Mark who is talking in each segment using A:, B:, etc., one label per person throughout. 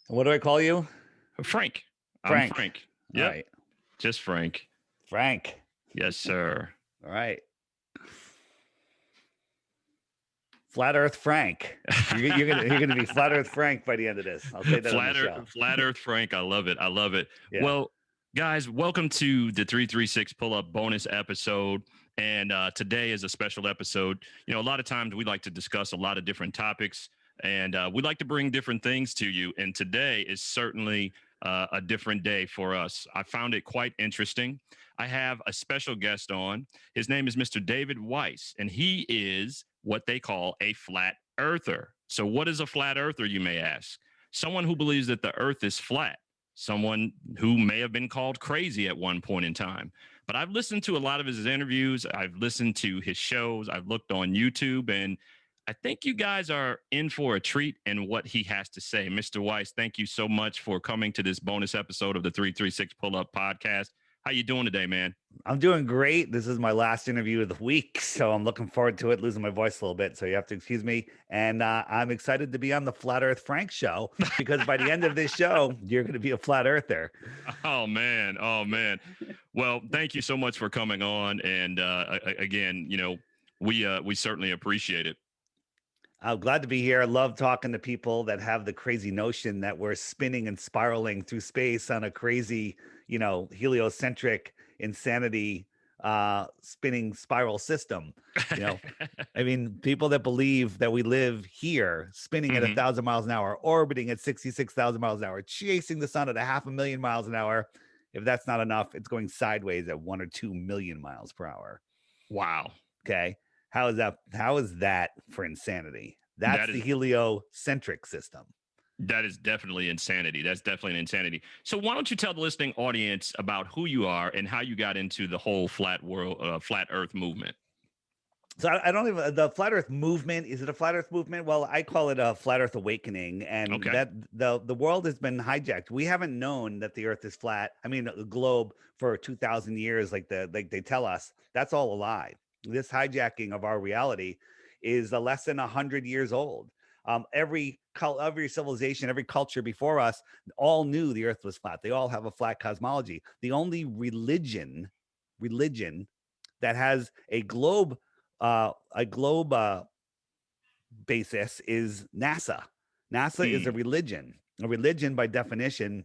A: What do I call you?
B: Frank. I'm
A: Frank.
B: Frank.
A: All
B: Yep.
A: right.
B: Just Frank.
A: Frank.
B: Yes, sir.
A: All right. Flat Earth Frank. You're gonna be Flat Earth Frank by the end of this. I'll say that on the show.
B: Flat Earth Frank. I love it. I love it.
A: Yeah.
B: Well, guys, welcome to the 336 pull up bonus episode. And today is a special episode. You know, a lot of times we like to discuss a lot of different topics and we like to bring different things to you. And today is certainly a different day for us. I found it quite interesting. I have a special guest on. His name is Mr. David Weiss, and he is what they call a flat earther. So, what is a flat earther, you may ask? Someone who believes that the earth is flat, someone who may have been called crazy at one point in time. But I've listened to a lot of his interviews, I've listened to his shows, I've looked on YouTube, and I think you guys are in for a treat in what he has to say. Mr. Weiss, thank you so much for coming to this bonus episode of the 336 Pull Up Podcast. How you doing today, man?
A: I'm doing great. This is my last interview of the week, so I'm looking forward to it. Losing my voice a little bit, so you have to excuse me. And I'm excited to be on the Flat Earth Frank show because by the end of this show, you're going to be a flat earther.
B: Oh man, oh man. Well, thank you so much for coming on, and again, you know, we certainly appreciate it.
A: I'm glad to be here. I love talking to people that have the crazy notion that we're spinning and spiraling through space on a crazy, heliocentric insanity spinning spiral system. You know, I mean, people that believe that we live here spinning at 1,000 miles an hour, orbiting at 66,000 miles an hour, chasing the sun at 500,000 miles an hour. If that's not enough, it's going sideways at 1 or 2 million miles per hour.
B: Wow.
A: Okay. How is that? How is that for insanity? That's the heliocentric system.
B: That is definitely insanity. That's definitely an insanity. So why don't you tell the listening audience about who you are and how you got into the whole flat Earth movement?
A: So I don't even the flat Earth movement. Is it a flat Earth movement? Well, I call it a flat Earth awakening, and that the world has been hijacked. We haven't known that the Earth is flat. I mean, the globe for 2,000 years, like they tell us. That's all a lie. This hijacking of our reality is less than 100 years old. Every civilization, every culture before us, all knew the Earth was flat. They all have a flat cosmology. The only religion that has a globe basis is NASA. NASA is a religion. A religion, by definition,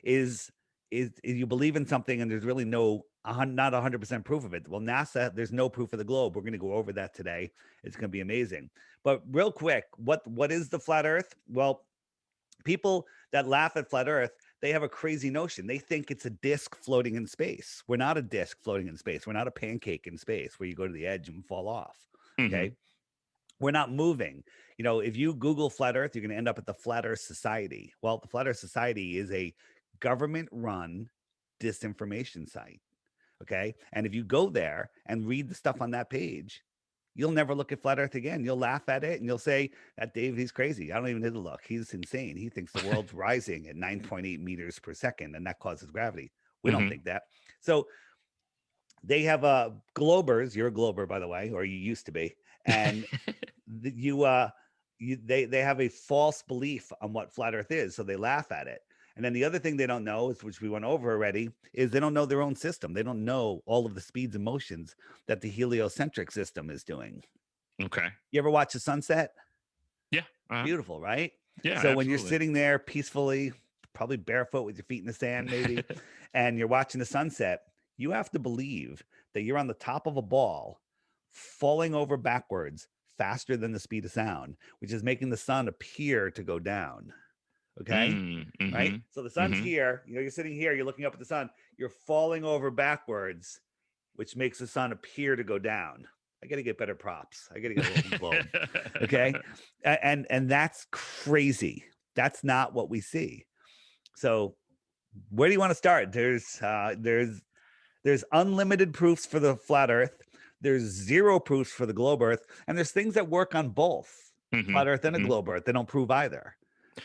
A: is you believe in something and there's really not 100% proof of it. Well, NASA, there's no proof of the globe. We're going to go over that today. It's going to be amazing. But real quick, what is the flat Earth? Well, people that laugh at flat Earth, they have a crazy notion. They think it's a disc floating in space. We're not a disc floating in space. We're not a pancake in space where you go to the edge and fall off. Okay. We're not moving. If you Google flat Earth, you're going to end up at the Flat Earth Society. Well, the Flat Earth Society is a government-run disinformation site. Okay. And if you go there and read the stuff on that page, you'll never look at flat Earth again. You'll laugh at it and you'll say that Dave, he's crazy. I don't even need to look. He's insane. He thinks the world's rising at 9.8 meters per second and that causes gravity. We don't think that. So they have globers. You're a glober, by the way, or you used to be. And they have a false belief on what flat Earth is. So they laugh at it. And then the other thing they don't know is, which we went over already, is they don't know their own system. They don't know all of the speeds and motions that the heliocentric system is doing.
B: Okay.
A: You ever watch the sunset?
B: Yeah.
A: Beautiful, right?
B: Yeah.
A: So
B: absolutely.
A: When you're sitting there peacefully, probably barefoot with your feet in the sand, maybe, and you're watching the sunset, you have to believe that you're on the top of a ball falling over backwards faster than the speed of sound, which is making the sun appear to go down. Okay. Right. So the sun's here, you're sitting here, you're looking up at the sun, you're falling over backwards, which makes the sun appear to go down. I got to get better props. I got to get a little globe. Okay. And that's crazy. That's not what we see. So where do you want to start? There's unlimited proofs for the flat Earth. There's zero proofs for the globe Earth. And there's things that work on both flat Earth and a globe Earth. They don't prove either.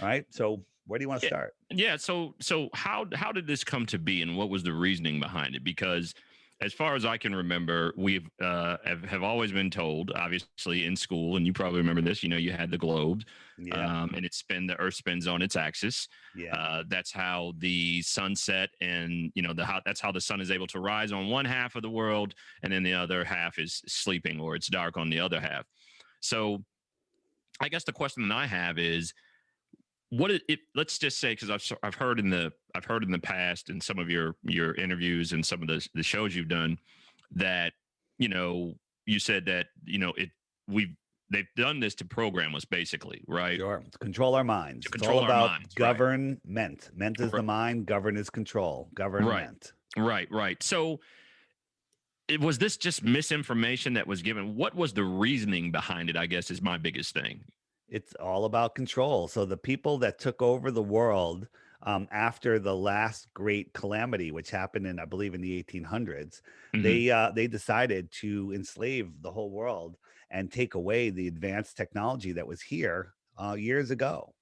A: All right. So where do you want to start?
B: Yeah. So how did this come to be and what was the reasoning behind it? Because as far as I can remember, we've have always been told, obviously in school, and you probably remember this. You know, you had the globe,
A: Yeah.
B: and the Earth spins on its axis.
A: Yeah.
B: That's how the sun set, and that's how the sun is able to rise on one half of the world, and then the other half is sleeping or it's dark on the other half. So, I guess the question that I have is, let's just say, because I've heard in the past in some of your interviews and some of the shows you've done that you said that we've they've done this to program us, basically, right?
A: Sure. To control our minds.
B: To
A: It's all
B: control our
A: about
B: minds, right?
A: government. Ment is the mind, govern is control.
B: Right,
A: Government.
B: right. So was this just misinformation that was given? What was the reasoning behind it? I guess is my biggest thing.
A: It's all about control. So the people that took over the world after the last great calamity, which happened in, I believe, in the 1800s,
B: Hmm.
A: they decided to enslave the whole world and take away the advanced technology that was here years ago.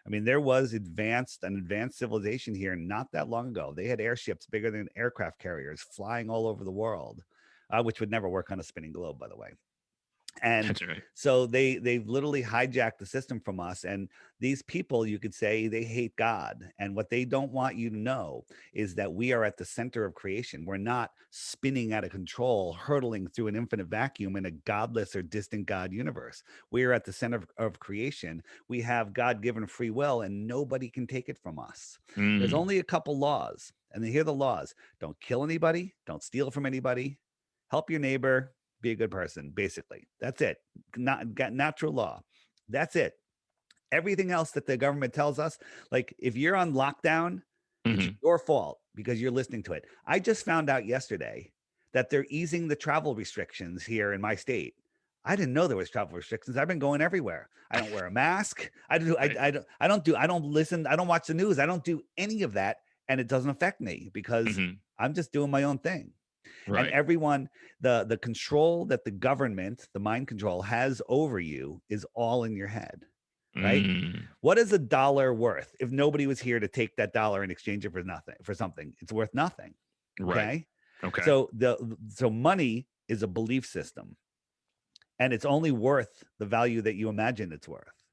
A: I mean, there was an advanced civilization here not that long ago. They had airships bigger than aircraft carriers flying all over the world, which would never work on a spinning globe, by the way. And
B: That's right.
A: so they've literally hijacked the system from us. And these people, you could say, they hate God. And what they don't want you to know is that we are at the center of creation. We're not spinning out of control, hurtling through an infinite vacuum in a godless or distant God universe. We are at the center of creation. We have God-given free will, and nobody can take it from us. There's
B: Mm.
A: only a couple laws, and then here are the laws: don't kill anybody, don't steal from anybody, help your neighbor, be a good person. Basically, that's it. Not got natural law. That's it. Everything else that the government tells us, like if you're on lockdown, it's
B: Hmm.
A: your fault because you're listening to it. I just found out yesterday that they're easing the travel restrictions here in my state. I didn't know there was travel restrictions. I've been going everywhere. I don't wear a mask. I do.
B: Right.
A: I don't listen. I don't watch the news. I don't do any of that, and it doesn't affect me because
B: Hmm.
A: I'm just doing my own thing. And
B: Right.
A: everyone, the control that the government, the mind control has over you is all in your head, right?
B: Mm.
A: What is a dollar worth if nobody was here to take that dollar and exchange it for nothing, for something? It's worth nothing.
B: Right.
A: Okay.
B: Okay.
A: So money is a belief system, and it's only worth the value that you imagine it's worth,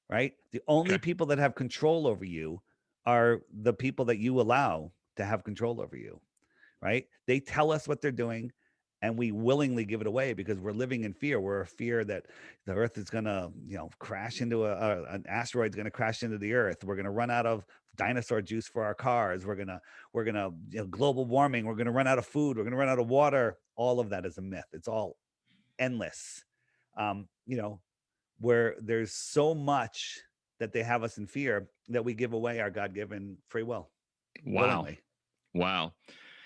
A: right? The only
B: Okay.
A: people that have control over you are the people that you allow to have control over you, right? They tell us what they're doing, and we willingly give it away because we're living in fear. We're a fear that the earth is going to, crash into an asteroid's going to crash into the earth. We're going to run out of dinosaur juice for our cars. We're going to global warming. We're going to run out of food. We're going to run out of water. All of that is a myth. It's all endless. Um, you know, where there's so much that they have us in fear that we give away our God-given free will
B: Wow.
A: willingly.
B: Wow.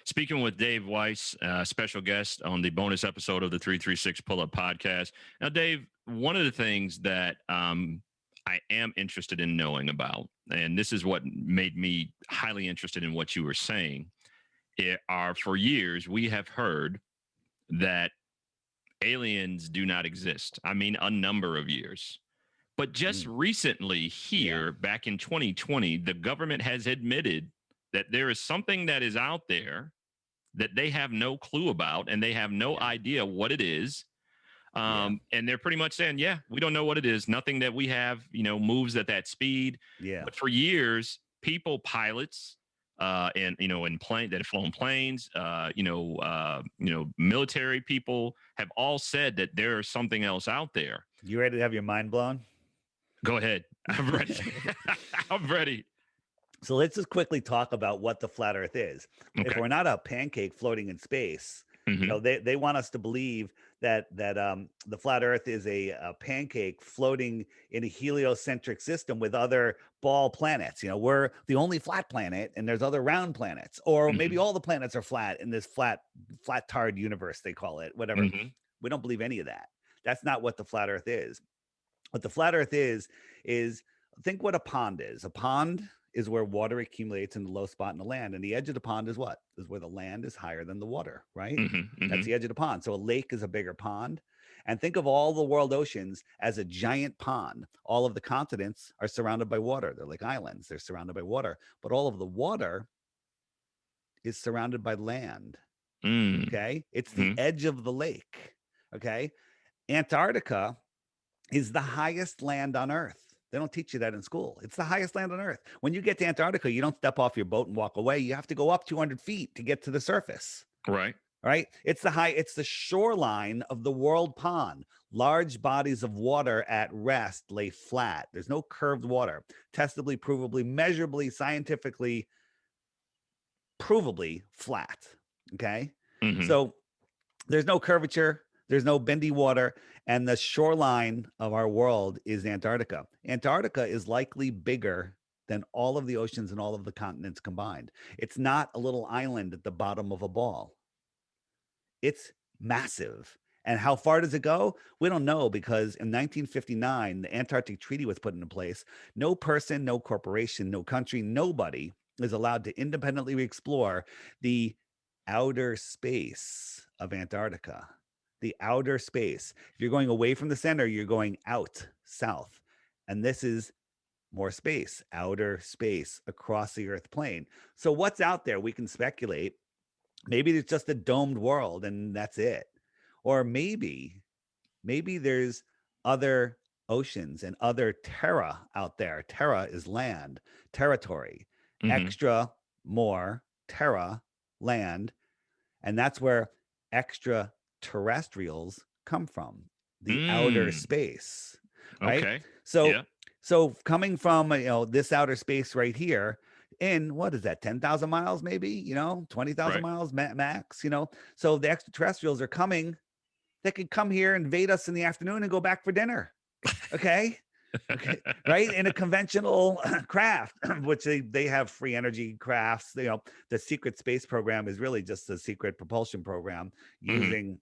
B: Speaking with Dave Weiss, special guest on the bonus episode of the 336 Pull Up Podcast. Now, Dave, one of the things that I am interested in knowing about, and this is what made me highly interested in what you were saying, are for years we have heard that aliens do not exist. I mean, a number of years. But just
A: Mm,
B: recently,
A: yeah.
B: here back in 2020, the government has admitted that there is something that is out there that they have no clue about and they have no
A: Yeah.
B: idea what it is.
A: Yeah.
B: And they're pretty much saying, yeah, we don't know what it is. Nothing that we have, moves at that speed.
A: Yeah.
B: But for years, people, pilots, and in plane that have flown planes, military people have all said that there is something else out there.
A: You ready to have your mind blown?
B: Go ahead. I'm ready. I'm ready.
A: So let's just quickly talk about what the flat earth is. If
B: Okay.
A: we're not a pancake floating in space,
B: Hmm.
A: they want us to believe that the flat earth is a pancake floating in a heliocentric system with other ball planets. We're the only flat planet and there's other round planets, or maybe
B: Hmm.
A: all the planets are flat in this flat tarred universe, they call it, whatever.
B: Hmm.
A: We don't believe any of that. That's not what the flat earth is. What the flat earth is think what a pond is. A pond is where water accumulates in the low spot in the land. And the edge of the pond is what? Is where the land is higher than the water, right?
B: Hmm.
A: That's
B: Hmm.
A: the edge of the pond. So a lake is a bigger pond. And think of all the world oceans as a giant pond. All of the continents are surrounded by water. They're like islands, they're surrounded by water. But all of the water is surrounded by land.
B: Mm.
A: Okay. It's the
B: Mhm.
A: edge of the lake. Okay. Antarctica is the highest land on Earth. They don't teach you that in school. It's the highest land on Earth. When you get to Antarctica, you don't step off your boat and walk away. You have to go up 200 feet to get to the surface.
B: Right.
A: Right? It's the shoreline of the world pond. Large bodies of water at rest lay flat. There's no curved water. Testably, provably, measurably, scientifically, provably flat. Okay.
B: Mhm.
A: So there's no curvature, there's no bendy water, and the shoreline of our world is Antarctica. Antarctica is likely bigger than all of the oceans and all of the continents combined. It's not a little island at the bottom of a ball. It's massive. And how far does it go? We don't know, because in 1959, the Antarctic Treaty was put into place. No person, no corporation, no country, nobody is allowed to independently explore the outer space of Antarctica. The outer space. If you're going away from the center, you're going out south. And this is more space, outer space across the Earth plane. So, what's out there? We can speculate. Maybe it's just a domed world and that's it. Or maybe there's other oceans and other terra out there. Terra is land, territory,
B: Mhm.
A: extra, more, terra, land. And that's where extraterrestrials come from, the outer
B: Mm.
A: space, right?
B: Okay.
A: So,
B: Yeah.
A: so coming from, this outer space right here, in what is that, 10,000 miles, maybe, 20,000
B: Right.
A: miles max, so the extraterrestrials are coming. They could come here, invade us in the afternoon, and go back for dinner. Okay. Okay. Right. In a conventional craft, which they have free energy crafts. The secret space program is really just a secret propulsion program
B: Mhm.
A: using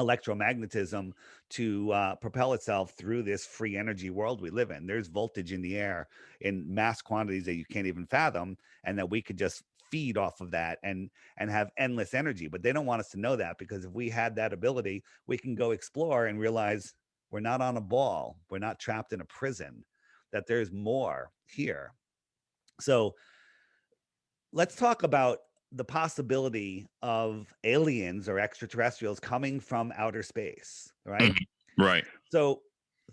A: electromagnetism to propel itself through this free energy world we live in. There's voltage in the air in mass quantities that you can't even fathom, and that we could just feed off of that and have endless energy. But they don't want us to know that, because if we had that ability, we can go explore and realize we're not on a ball, we're not trapped in a prison, that there's more here. So let's talk about the possibility of aliens or extraterrestrials coming from outer space, right?
B: Mhm. Right.
A: So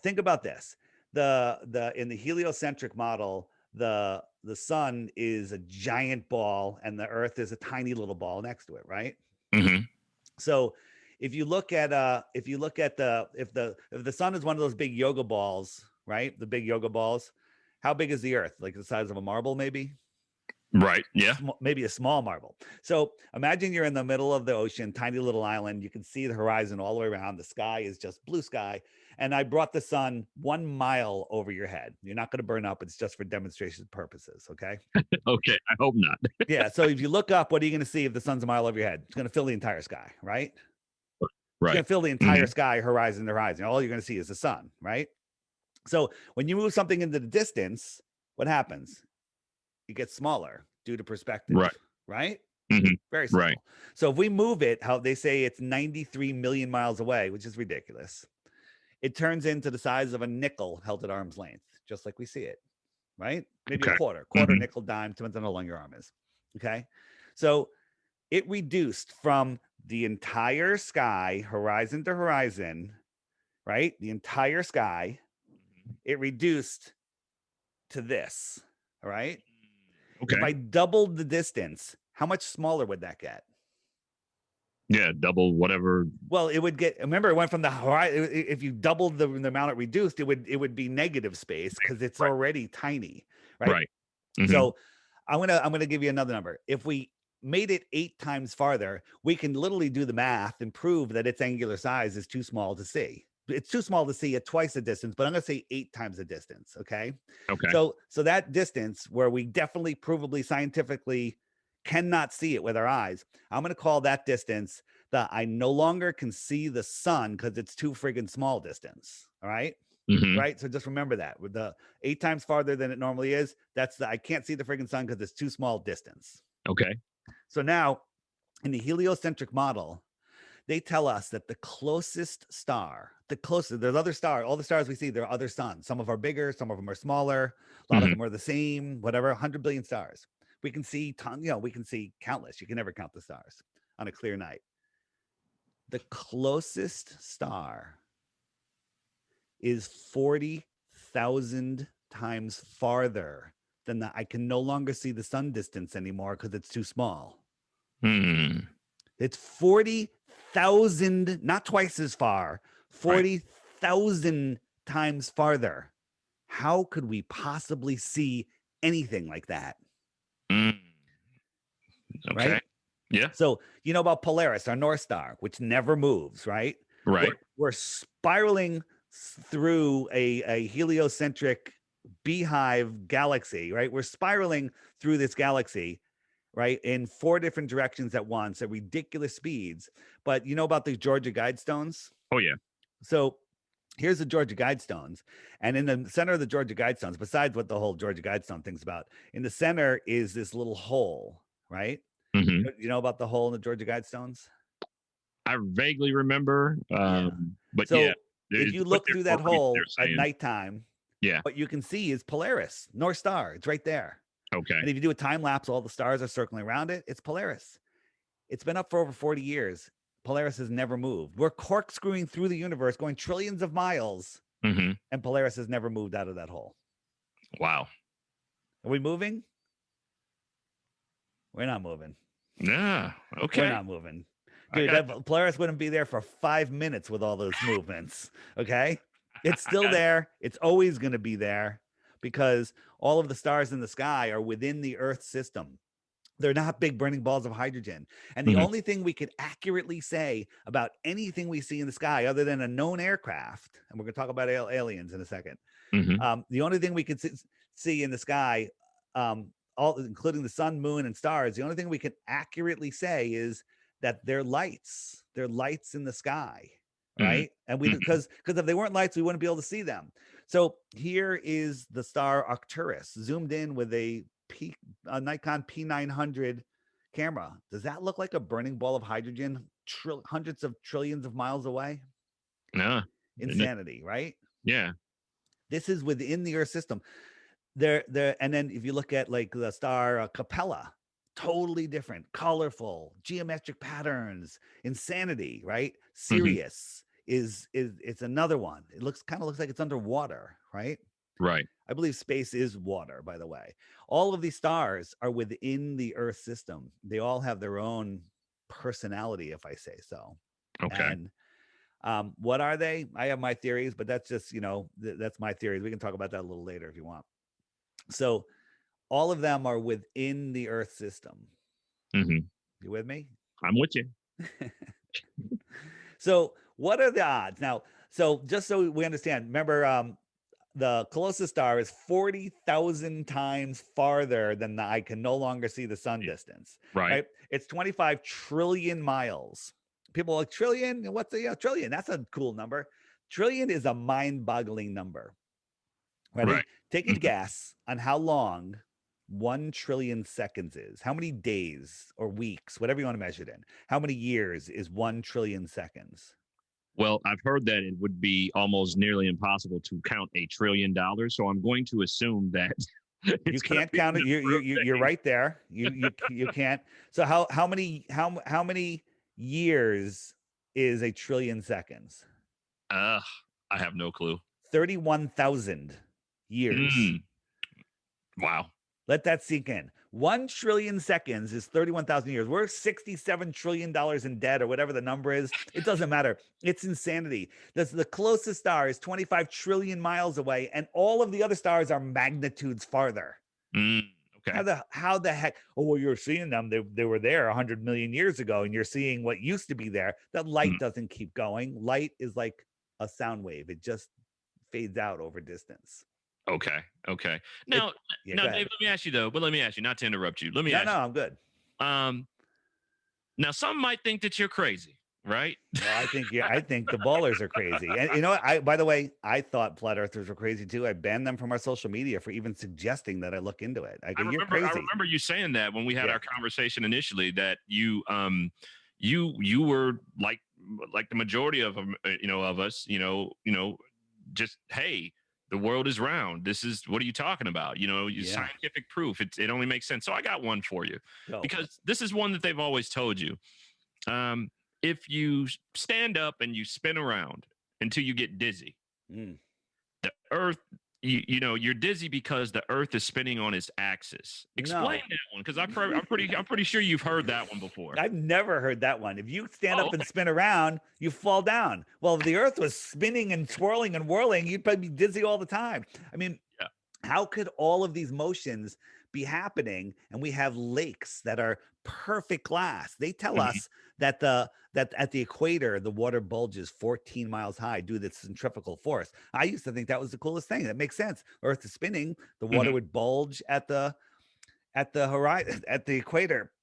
A: think about this. The In the heliocentric model, the sun is a giant ball and the earth is a tiny little ball next to it, right?
B: Mhm.
A: So if you look at if the sun is one of those big yoga balls, right? The big yoga balls, how big is the earth? Like the size of a marble, maybe?
B: Right. Yeah.
A: Maybe a small marble. So imagine you're in the middle of the ocean, tiny little island. You can see the horizon all the way around. The sky is just blue sky. And I brought the sun 1 mile over your head. You're not going to burn up. It's just for demonstration purposes. Okay.
B: Okay. I hope not.
A: Yeah. So if you look up, what are you going to see if the sun's a mile over your head? It's going to fill the entire sky, right? It's going
B: Right.
A: to fill the entire
B: Mhm.
A: sky, horizon to horizon. All you're going to see is the sun, right? So when you move something into the distance, what happens? It gets smaller due to
B: Right.
A: perspective, right?
B: Mhm.
A: Very
B: Right.
A: simple. So if we move it, how they say it's 93 million miles away, which is ridiculous, it turns into the size of a nickel held at arm's length, just like we see it, right? Maybe a
B: Okay.
A: quarter,
B: Mhm.
A: nickel, dime, depends on how long your arm is. Okay. So it reduced from the entire sky, horizon to horizon, right? The entire sky, it reduced to this. All right. If
B: Okay.
A: I doubled the distance, how much smaller would that get?
B: Yeah. Double whatever.
A: Well, it would get. Remember, it went from the horizon. If you doubled the amount it reduced, it would be negative space because it's
B: Right.
A: already tiny, right?
B: Right. Mhm.
A: So I'm gonna give you another number. If we made it 8 times farther, we can literally do the math and prove that its angular size is too small to see. It's too small to see at twice the distance, but I'm gonna say 8 times the distance. Okay.
B: Okay.
A: So that distance where we definitely, provably, scientifically cannot see it with our eyes, I'm gonna call that distance that I no longer can see the sun because it's too friggin' small distance. All right.
B: Mhm.
A: Right. So just remember that with the 8 times farther than it normally is, that's the I can't see the friggin' sun because it's too small distance.
B: Okay.
A: So now in the heliocentric model, they tell us that the closest star, there's other stars, all the stars we see, there are other suns. Some of them are bigger, some of them are smaller, a lot of
B: Mhm.
A: them are the same, whatever, 100 billion stars. We can see we can see countless. You can never count the stars. on a clear night. The closest star is 40,000 times farther than the I can no longer see the sun distance anymore because it's too small. It's 40,000, not twice as far, 40,000 times farther. How could we possibly see anything like that?
B: Okay.
A: Right?
B: Yeah.
A: So you know about Polaris, our North Star, which never moves, right?
B: Right.
A: We're spiraling through a heliocentric beehive galaxy, right? We're spiraling through this galaxy, right, in 4 different directions at once at ridiculous speeds. But you know about the Georgia Guidestones?
B: Oh, yeah.
A: So here's the Georgia Guidestones. And in the center of the Georgia Guidestones, besides what the whole Georgia Guidestone thing's about, in the center is this little hole, right? You know about the hole in the Georgia Guidestones?
B: I vaguely remember. But
A: So
B: yeah,
A: if you look through that hole at nighttime, what you can see is Polaris, North Star. It's right there.
B: Okay.
A: And if you do a time lapse, all the stars are circling around it. It's Polaris. It's been up for over 40 years. Polaris has never moved. We're corkscrewing through the universe, going trillions of miles, and Polaris has never moved out of that hole.
B: Wow.
A: Are we moving? We're not moving.
B: Yeah. Okay.
A: We're not moving. Dude, that Polaris wouldn't be there for 5 minutes with all those movements. Okay. It's still there. It's always going to be there because all of the stars in the sky are within the Earth system. They're not big burning balls of hydrogen. And the only thing we could accurately say about anything we see in the sky, other than a known aircraft, and we're going to talk about aliens in a second, the only thing we could see in the sky, all including the sun, moon, and stars, the only thing we can accurately say is that they're lights in the sky, right? And we because if they weren't lights, we wouldn't be able to see them. So here is the star Arcturus zoomed in with a Nikon P900 camera. Does that look like a burning ball of hydrogen hundreds of trillions of miles away?
B: No.
A: Insanity, right?
B: Yeah.
A: This is within the Earth system. There, and then if you look at like the star Capella, totally different, colorful, geometric patterns, insanity, right? Sirius is it's another one. It kind of looks like it's underwater, right?
B: Right.
A: I believe space is water, by the way. All of these stars are within the Earth system. They all have their own personality, if I say so.
B: Okay.
A: And what are they? I have my theories, but that's just, that's my theories. We can talk about that a little later if you want. So all of them are within the Earth system. You with me?
B: I'm with you.
A: So what are the odds? Now, so just so we understand, remember, the closest star is 40,000 times farther than the I can no longer see the sun distance.
B: Right.
A: It's 25 trillion miles. People are like, trillion? What's a trillion? That's a cool number. Trillion is a mind-boggling number. Ready?
B: Right.
A: Take a guess on how long 1 trillion seconds is. How many days or weeks, whatever you want to measure it in. How many years is 1 trillion seconds?
B: Well, I've heard that it would be almost nearly impossible to count $1 trillion. So I'm going to assume that
A: you can't count it. You're right there. You can't. So how many years is 1 trillion seconds?
B: I have no clue.
A: 31,000 years.
B: Wow.
A: Let that sink in. 1 trillion seconds is 31,000 years. We're $67 trillion in debt or whatever the number is. It doesn't matter. It's insanity. The closest star is 25 trillion miles away, and all of the other stars are magnitudes farther.
B: Okay.
A: How the heck? Oh, well, you're seeing them. They were there 100 million years ago, and you're seeing what used to be there. That light doesn't keep going. Light is like a sound wave. It just fades out over distance.
B: Okay. Now, Dave, let me ask you though. But let me ask you, not to interrupt you. Let me ask you.
A: No, I'm good.
B: Now, some might think that you're crazy, right?
A: Well, I think the ballers are crazy. And you know what? By the way, I thought flat earthers were crazy too. I banned them from our social media for even suggesting that I look into it. You're crazy.
B: I remember you saying that when we had our conversation initially, that you were like the majority of them, of us, just, hey, the world is round. This is, what are you talking about? Scientific proof. It only makes sense. So I got one for you, because this is one that they've always told you. Um, if you stand up and you spin around until you get dizzy,
A: Mm.
B: the Earth, you're dizzy because the Earth is spinning on its axis. Explain
A: No.
B: that one, because I'm pretty sure you've heard that one before.
A: I've never heard that one. If you stand
B: Oh,
A: up and
B: okay.
A: spin around, you fall down. Well, if the earth was spinning and swirling and whirling, you'd probably be dizzy all the time. I mean,
B: Yeah.
A: how could all of these motions be happening and we have lakes that are perfect glass? They tell
B: Mhm.
A: us that at the equator the water bulges 14 miles high due to the centrifugal force. I used to think that was the coolest thing. That makes sense. Earth is spinning, the water
B: Mhm.
A: would bulge at the horizon at the equator.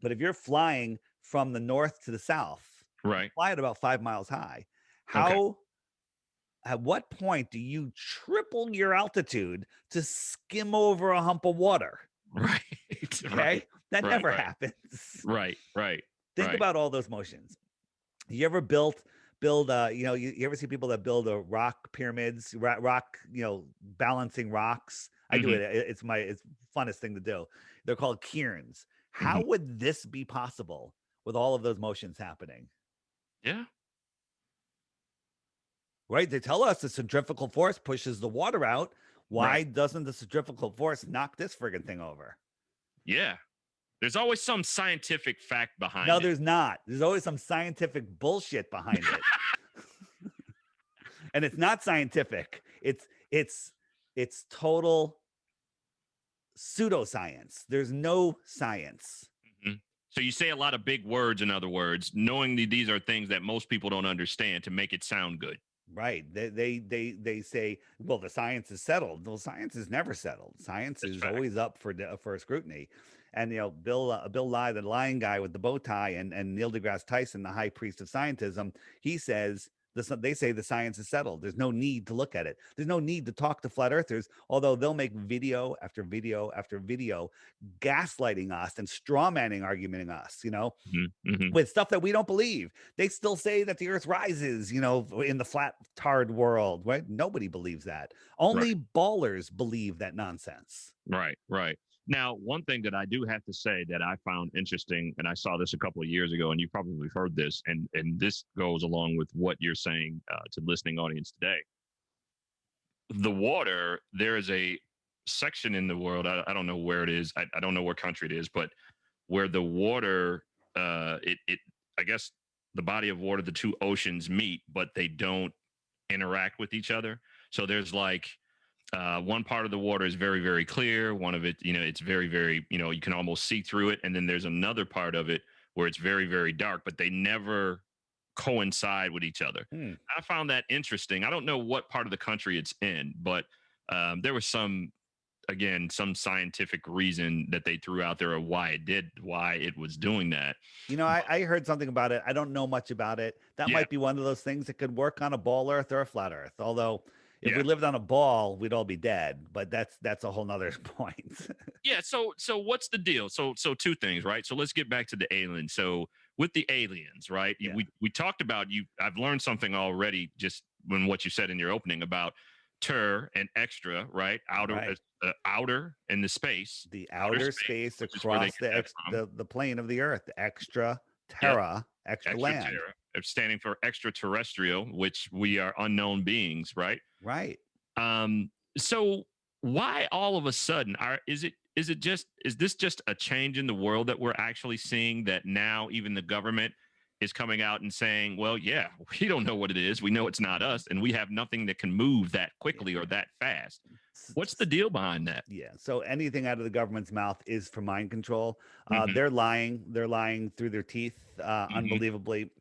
A: But if you're flying from the north to the south, you
B: Right.
A: fly at about 5 miles high.
B: Okay.
A: How at what point do you triple your altitude to skim over a hump of water?
B: Right. Right.
A: Okay. That
B: Right.
A: never
B: Right.
A: happens.
B: Right. Right.
A: Think
B: Right.
A: about all those motions. You ever build you ever see people that build a rock pyramids, rock, balancing rocks? I do
B: Hmm.
A: it. It's funnest thing to do. They're called cairns.
B: Hmm.
A: How would this be possible with all of those motions happening?
B: Yeah.
A: Right? They tell us the centrifugal force pushes the water out.
B: Right.
A: Why doesn't the centrifugal force knock this friggin' thing over?
B: Yeah. There's always some scientific fact
A: No,
B: behind it.
A: there's not. There's always some scientific bullshit behind it. And it's not scientific. It's total pseudoscience. There's no science.
B: Mhm. So you say a lot of big words, in other words, knowing that these are things that most people don't understand to make it sound good.
A: Right. They say, well, the science is settled. Well, science is never settled. Science
B: That's
A: is
B: fact.
A: always up for scrutiny. And Bill Nye, the lion guy with the bow tie, and Neil deGrasse Tyson, the high priest of scientism, he says they say the science is settled. There's no need to look at it. There's no need to talk to flat earthers, although they'll make video after video after video gaslighting us and strawmanning argumenting us,
B: Hmm. Hmm.
A: with stuff that we don't believe. They still say that the earth rises, in the flat tarred world, right? Nobody believes that.
B: Right.
A: Only ballers believe that nonsense.
B: Right. Right. Now, one thing that I do have to say that I found interesting, and I saw this a couple of years ago, and you probably heard this, and this goes along with what you're saying to the listening audience today. The water, there is a section in the world. I don't know where it is. I don't know what country it is, but where the water, I guess the body of water, the two oceans meet, but they don't interact with each other. So there's like one part of the water is very, very clear. One of it, it's very, very, you can almost see through it. And then there's another part of it where it's very, very dark, but they never coincide with each other.
A: Hmm.
B: I found that interesting. I don't know what part of the country it's in, but there was some scientific reason that they threw out there of why it was doing that.
A: I heard something about it. I don't know much about it. That
B: Yeah,
A: might be one of those things that could work on a ball earth or a flat earth. Although if we
B: yeah,
A: lived on a ball, we'd all be dead. But that's a whole nother point.
B: yeah. So what's the deal? So two things, right? So let's get back to the aliens. So with the aliens, right?
A: Yeah.
B: We talked about you. I've learned something already just when what you said in your opening about ter and extra, right?
A: Right.
B: Outer in the space,
A: The
B: outer
A: outer
B: space,
A: space
B: which is where they
A: across
B: get that from.
A: the plane of the earth, extra
B: Yep,
A: terra, extra
B: extra
A: land.
B: terra, standing for extraterrestrial, which we are unknown beings, right?
A: Right.
B: So why all of a sudden is this just a change in the world that we're actually seeing, that now even the government is coming out and saying, well, yeah, we don't know what it is. We know it's not us, and we have nothing that can move that
A: Yeah.
B: quickly or that fast.
A: S-
B: What's the
A: s-
B: deal behind that?
A: Yeah. So anything out of the government's mouth is for mind control.
B: Hmm.
A: They're lying. They're lying through their teeth,
B: Hmm.
A: unbelievably.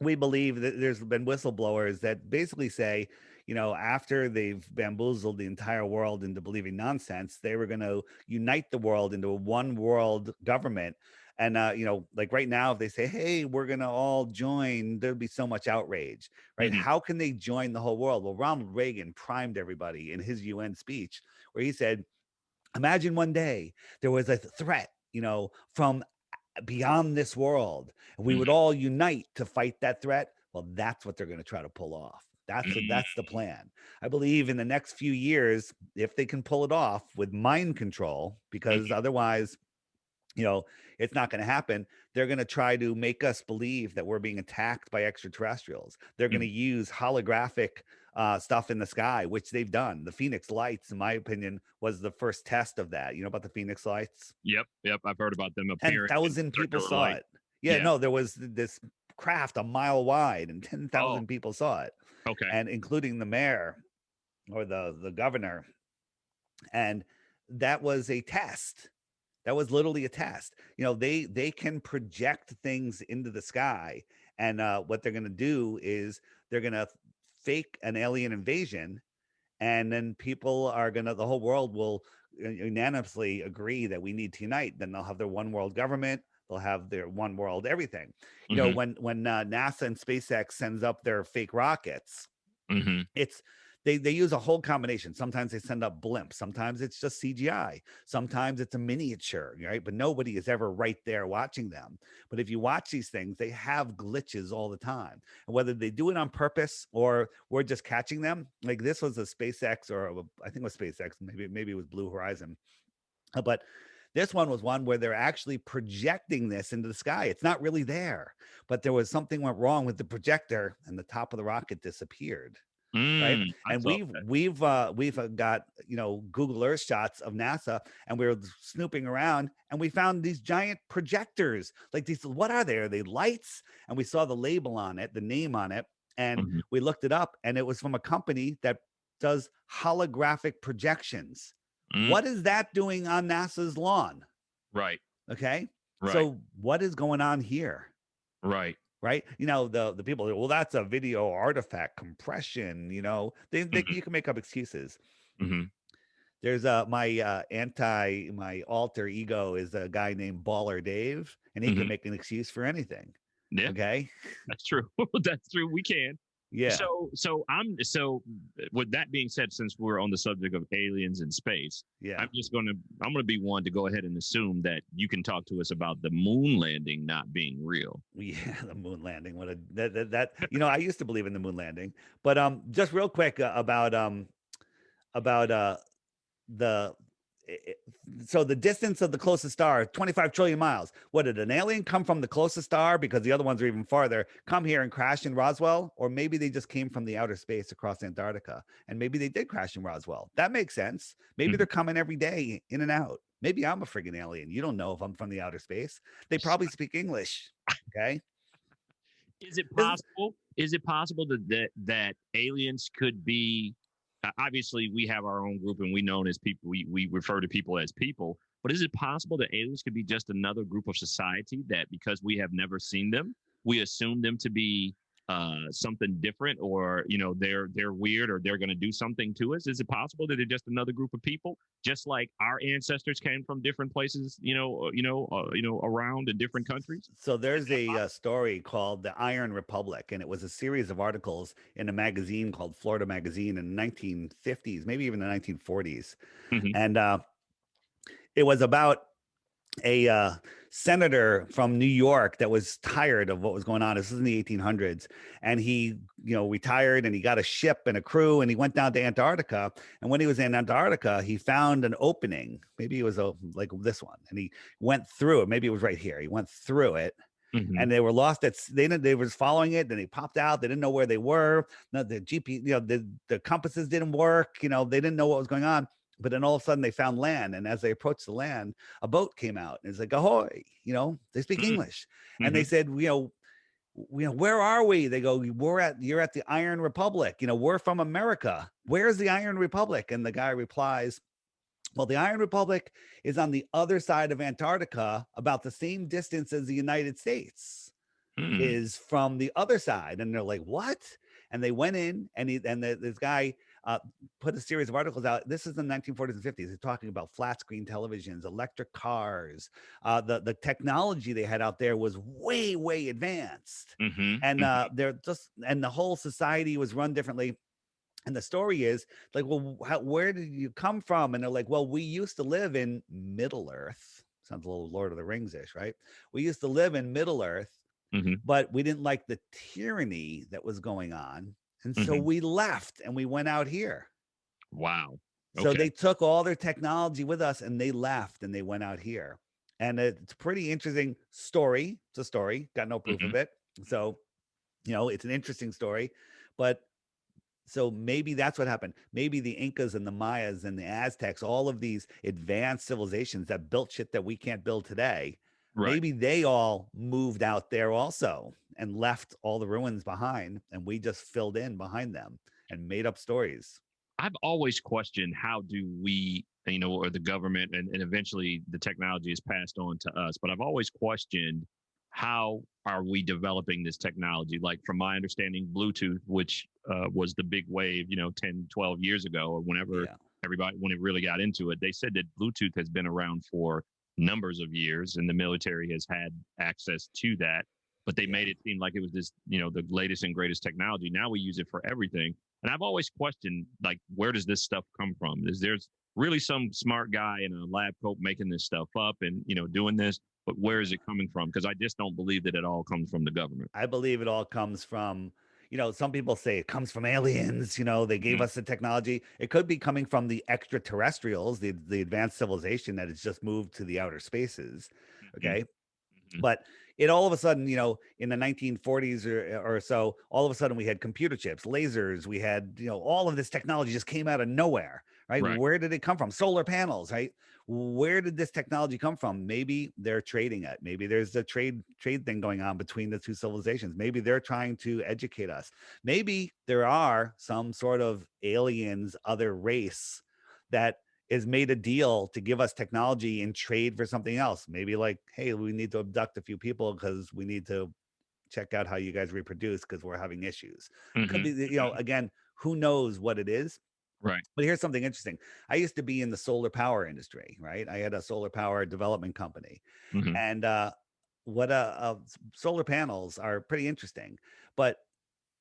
A: We believe that there's been whistleblowers that basically say, after they've bamboozled the entire world into believing nonsense, they were going to unite the world into a one world government. And, like right now, if they say, hey, we're going to all join, there'd be so much outrage, right?
B: Hmm.
A: How can they join the whole world? Well, Ronald Reagan primed everybody in his UN speech where he said, imagine one day there was a threat, from beyond this world, and we would
B: Hmm.
A: all unite to fight that threat. Well, that's what they're going to try to pull off.
B: Hmm.
A: That's the plan. I believe in the next few years, if they can pull it off with mind control, because otherwise you know, it's not going to happen. They're going to try to make us believe that we're being attacked by extraterrestrials. They're going to
B: Mhm.
A: use holographic stuff in the sky, which they've done. The Phoenix Lights, in my opinion, was the first test of that. You know about the Phoenix Lights?
B: Yep, yep. I've heard about them appearing in
A: 10,000 people
B: circular
A: saw
B: light.
A: it. Yeah,
B: Yeah.
A: no, there was this craft a mile wide and
B: Oh,
A: 10,000 people saw it,
B: okay.
A: and including the mayor or the governor. And that was a test. That was literally a test. You know, they can project things into the sky, and what they're going to do is they're going to fake an alien invasion, and then people are going to the whole world will unanimously agree that we need to unite. Then they'll have their one world government. They'll have their one world everything. You know,
B: Hmm.
A: when NASA and SpaceX sends up their fake rockets,
B: Hmm.
A: it's they use a whole combination. Sometimes they send up blimps, sometimes it's just CGI, sometimes it's a miniature, right? But nobody is ever right there watching them. But if you watch these things, they have glitches all the time. And whether they do it on purpose or we're just catching them, like this was a SpaceX I think it was SpaceX, maybe it was Blue Horizon. But this one was one where they're actually projecting this into the sky. It's not really there, but there was something went wrong with the projector and the top of the rocket disappeared, right?
B: I
A: And
B: saw
A: we've
B: that.
A: we've we've got Google Earth shots of NASA, and we were snooping around, and we found these giant projectors. Like these, what are they? Are they lights? And we saw the label on it, the name on it, and
B: Hmm.
A: we looked it up, and it was from a company that does holographic projections.
B: Mm.
A: What is that doing on NASA's lawn?
B: Right,
A: Okay,
B: right,
A: so what is going on here?
B: right.
A: Right? The people, well, that's a video artifact compression.
B: Hmm.
A: You can make up excuses.
B: Hmm.
A: There's my alter ego is a guy named Baller Dave, and he can
B: Hmm.
A: make an excuse for anything.
B: Yeah,
A: Okay.
B: that's true. That's true. We can.
A: Yeah.
B: So with that being said, since we're on the subject of aliens in space,
A: Yeah.
B: I'm gonna be one to go ahead and assume that you can talk to us about the moon landing not being real.
A: Yeah, the moon landing. What a that I used to believe in the moon landing, but just real quick about the i- i- so the distance of the closest star 25 trillion miles. What, did an alien come from the closest star because the other ones are even farther, come here and crash in Roswell? Or maybe they just came from the outer space across Antarctica, and maybe they did crash in Roswell. That makes sense. Maybe they're
B: Mhm.
A: coming every day in and out. Maybe I'm a friggin' alien. You don't know if I'm from the outer space. They probably speak English. Okay.
B: Is it
A: This
B: possible? Is it possible that aliens could be? Obviously, we have our own group, and we known as people. We refer to people as people. But is it possible that aliens could be just another group of society that, because we have never seen them, we assume them to be something different, or they're weird, or they're going to do something to us? Is it possible that they're just another group of people, just like our ancestors came from different places, around in different countries?
A: So
B: Is
A: there's
B: that
A: a
B: possible?
A: story called the Iron Republic, and it was a series of articles in a magazine called Florida Magazine in the 1950s, maybe even the 1940s.
B: Hmm.
A: And it was about a senator from New York that was tired of what was going on. This is in the 1800s, and he, retired, and he got a ship and a crew, and he went down to Antarctica. And when he was in Antarctica, he found an opening. Maybe it was like this one, and he went through it. Maybe it was right here. He went through it,
B: Hmm.
A: and they were lost at they were following it, then they popped out, they didn't know where they were. No, the gp the compasses didn't work, they didn't know what was going on. But then all of a sudden they found land, and as they approached the land, a boat came out, and it's like, ahoy, they speak English. And they
B: Hmm.
A: said, where are we? They go, you're at the Iron Republic, we're from America, where's the Iron Republic? And the guy replies, well, the Iron Republic is on the other side of Antarctica, about the same distance as the United States
B: Hmm.
A: is from the other side. And they're like, what? And they went in, and this guy uh, put a series of articles out. This is in the 1940s and 50s. They're talking about flat screen televisions, electric cars. The technology they had out there was way, way advanced.
B: Hmm.
A: And
B: Hmm.
A: the whole society was run differently. And the story is like, well, where did you come from? And they're like, well, we used to live in Middle Earth. Sounds a little Lord of the Rings ish, right? We used to live in Middle Earth,
B: Hmm.
A: but we didn't like the tyranny that was going on. And so
B: Hmm.
A: we left and we went out here.
B: Wow.
A: So
B: Okay.
A: they took all their technology with us, and they left and they went out here. and it's a pretty interesting story. It's a story, got no proof
B: Hmm.
A: of it. So, it's an interesting story, but so maybe that's what happened. Maybe the Incas and the Mayas and the Aztecs, all of these advanced civilizations that built shit that we can't build today,
B: Right.
A: maybe they all moved out there also and left all the ruins behind, and we just filled in behind them and made up stories.
B: I've always questioned, how do we, or the government, and eventually the technology is passed on to us. But I've always questioned, how are we developing this technology? Like, from my understanding, Bluetooth, which was the big wave, 10, 12 years ago, or whenever
A: Yeah.
B: when it really got into it, they said that Bluetooth has been around for numbers of years and the military has had access to that. But they
A: Yeah.
B: made it seem like it was this, the latest and greatest technology. Now we use it for everything. And I've always questioned, like, where does this stuff come from? There's really some smart guy in a lab coat making this stuff up and, doing this, but where is it coming from? Because I just don't believe that it all comes from the government.
A: I believe it all comes from, some people say it comes from aliens, they gave
B: Mm-hmm.
A: us the technology. It could be coming from the extraterrestrials, the advanced civilization that has just moved to the outer spaces.
B: Mm-hmm.
A: Okay.
B: Mm-hmm.
A: But it all of a sudden, in the 1940s or so, all of a sudden we had computer chips, lasers, we had, all of this technology just came out of nowhere, right?
B: Right.
A: Where did it come from? Solar panels, right? Where did this technology come from? Maybe they're trading it. Maybe there's a trade thing going on between the two civilizations. Maybe they're trying to educate us. Maybe there are some sort of aliens, other race that is made a deal to give us technology in trade for something else. Maybe like, hey, we need to abduct a few people because we need to check out how you guys reproduce because we're having issues. Could
B: Mm-hmm.
A: be, again, who knows what it is?
B: Right.
A: But here's something interesting. I used to be in the solar power industry, right? I had a solar power development company,
B: Mm-hmm.
A: and solar panels are pretty interesting, but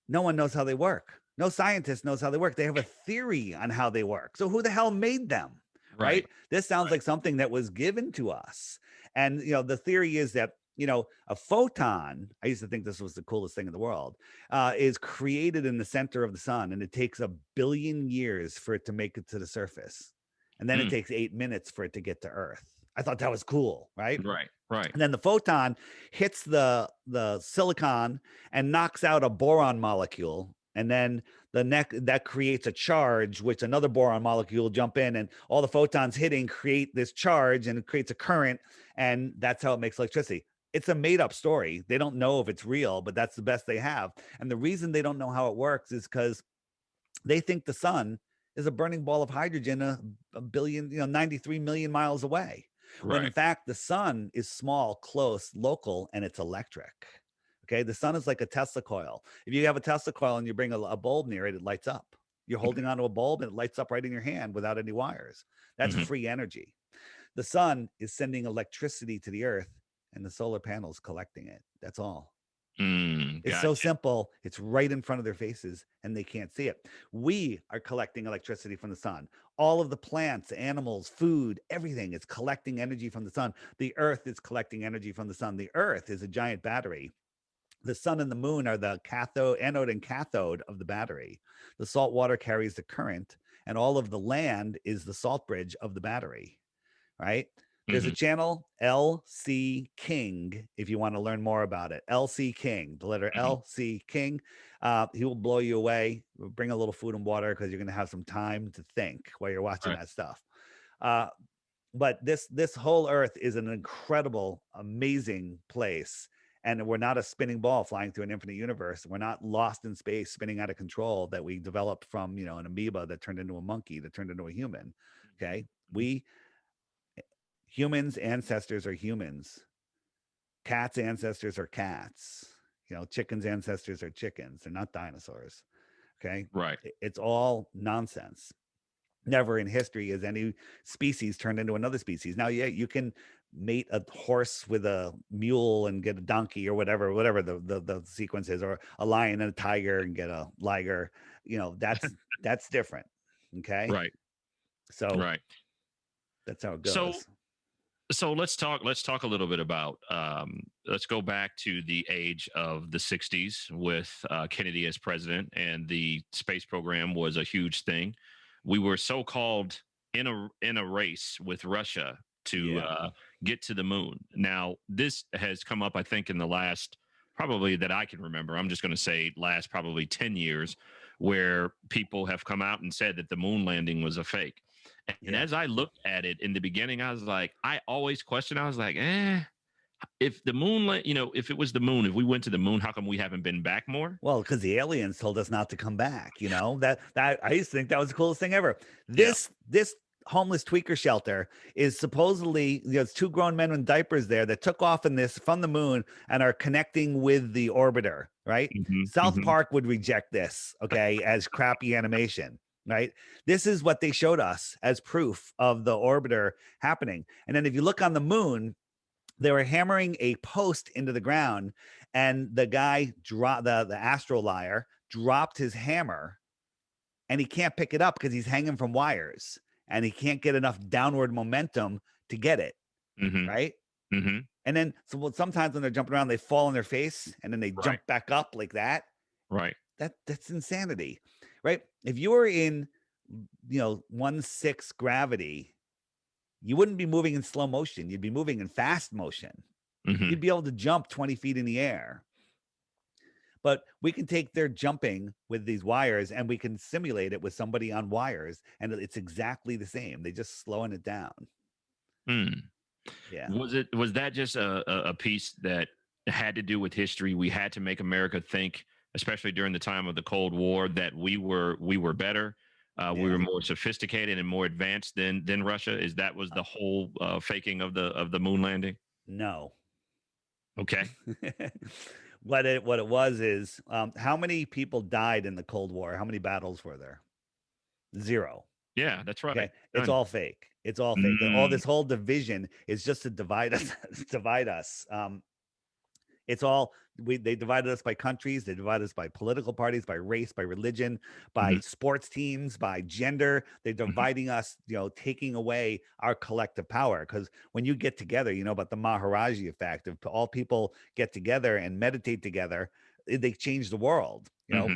A: no one knows how they work. No scientist knows how they work. They have a theory on how they work. So who the hell made them?
B: Right.
A: Right? This sounds
B: Right.
A: like something that was given to us. And the theory is that a photon, I used to think this was the coolest thing in the world, is created in the center of the sun, and it takes 1 billion years for it to make it to the surface. And then it
B: Mm.
A: takes 8 minutes for it to get to Earth. I thought that was cool, right?
B: Right. Right.
A: And then the photon hits the silicon and knocks out a boron molecule, and then the neck that creates a charge, which another boron molecule jump in, and all the photons hitting create this charge, and it creates a current, and that's how it makes electricity. It's a made up story. They don't know if it's real, but that's the best they have. And the reason they don't know how it works is because they think the sun is a burning ball of hydrogen a billion, 93 million miles away. When in
B: Right.
A: fact, the sun is small, close, local, and it's electric. Okay. The sun is like a Tesla coil. If you have a Tesla coil and you bring a bulb near it, it lights up. You're holding onto a bulb and it lights up right in your hand without any wires. That's
B: Mm-hmm.
A: free energy. The sun is sending electricity to the earth, and the solar panels collecting it. That's all.
B: Mm,
A: It's so
B: gotcha.
A: simple. It's right in front of their faces and they can't see it. We are collecting electricity from the sun. All of the plants, animals, food, everything is collecting energy from the sun. The earth is collecting energy from the sun. The earth is a giant battery. The sun and the moon are the anode and cathode of the battery. The salt water carries the current, and all of the land is the salt bridge of the battery, right? There's a
B: Mm-hmm.
A: channel, LC King, if you want to learn more about it. LC King, the letter
B: Mm-hmm.
A: LC King. He will blow you away. Bring a little food and water because you're going to have some time to think while you're watching
B: Right.
A: that stuff. Uh, but this whole earth is an incredible, amazing place. And we're not a spinning ball flying through an infinite universe. We're not lost in space, spinning out of control that we developed from, an amoeba that turned into a monkey, that turned into a human. Okay.
B: Mm-hmm.
A: We humans ancestors are humans. Cats ancestors are cats. Chickens ancestors are chickens. They're not dinosaurs. Okay.
B: Right.
A: It's all nonsense. Never in history has any species turned into another species. Now, yeah, you can mate a horse with a mule and get a donkey or whatever the sequence is, or a lion and a tiger and get a liger. That's different. Okay.
B: Right.
A: So
B: Right.
A: that's how it
B: So
A: goes.
B: so let's talk a little bit about, let's go back to the age of the 60s with Kennedy as president, and the space program was a huge thing. We were so called in a race with Russia, to
A: Yeah.
B: get to the moon. Now, this has come up, I think, in the last probably that I can remember. I'm just going to say last probably 10 years, where people have come out and said that the moon landing was a fake. And
A: Yeah.
B: as I looked at it in the beginning, I was like, I always questioned. I was like, if the moon, if it was the moon, if we went to the moon, how come we haven't been back more?
A: Well, because the aliens told us not to come back, that I used to think that was the coolest thing ever.
B: Yeah.
A: This homeless tweaker shelter is supposedly, it's two grown men in diapers there that took off in this from the moon and are connecting with the orbiter, right?
B: Hmm.
A: South
B: Hmm.
A: Park would reject this, okay, as crappy animation, right? This is what they showed us as proof of the orbiter happening. And then if you look on the moon, they were hammering a post into the ground, and the guy dropped the astro liar dropped his hammer, and he can't pick it up because he's hanging from wires, and he can't get enough downward momentum to get it,
B: Hmm.
A: right?
B: Hmm.
A: And then sometimes when they're jumping around, they fall on their face and then they
B: Right.
A: jump back up like that.
B: Right.
A: That's insanity, right? If you were in 1/6 gravity, you wouldn't be moving in slow motion. You'd be moving in fast motion. You'd
B: Hmm.
A: be able to jump 20 feet in the air. But we can take their jumping with these wires and we can simulate it with somebody on wires, and it's exactly the same. They just slowing it down.
B: Mm.
A: Yeah.
B: Was that just a piece that had to do with history? We had to make America think, especially during the time of the Cold War, that we were better, we
A: Yeah.
B: were more sophisticated and more advanced than Russia. Is that was the whole faking of the moon landing?
A: No.
B: Okay,
A: What it was is, how many people died in the Cold War? How many battles were there? Zero.
B: yeah, that's right.
A: Okay, it's
B: Done.
A: all fake. It's all fake. All
B: Mm,
A: this whole division is just to divide us. Divide us. It's all they divided us by countries, they divided us by political parties, by race, by religion, by
B: mhm,
A: sports teams, by gender. They're
B: mhm,
A: dividing us, taking away our collective power. Because when you get together, about the Maharaji effect. If all people get together and meditate together, they change the world.
B: mhm.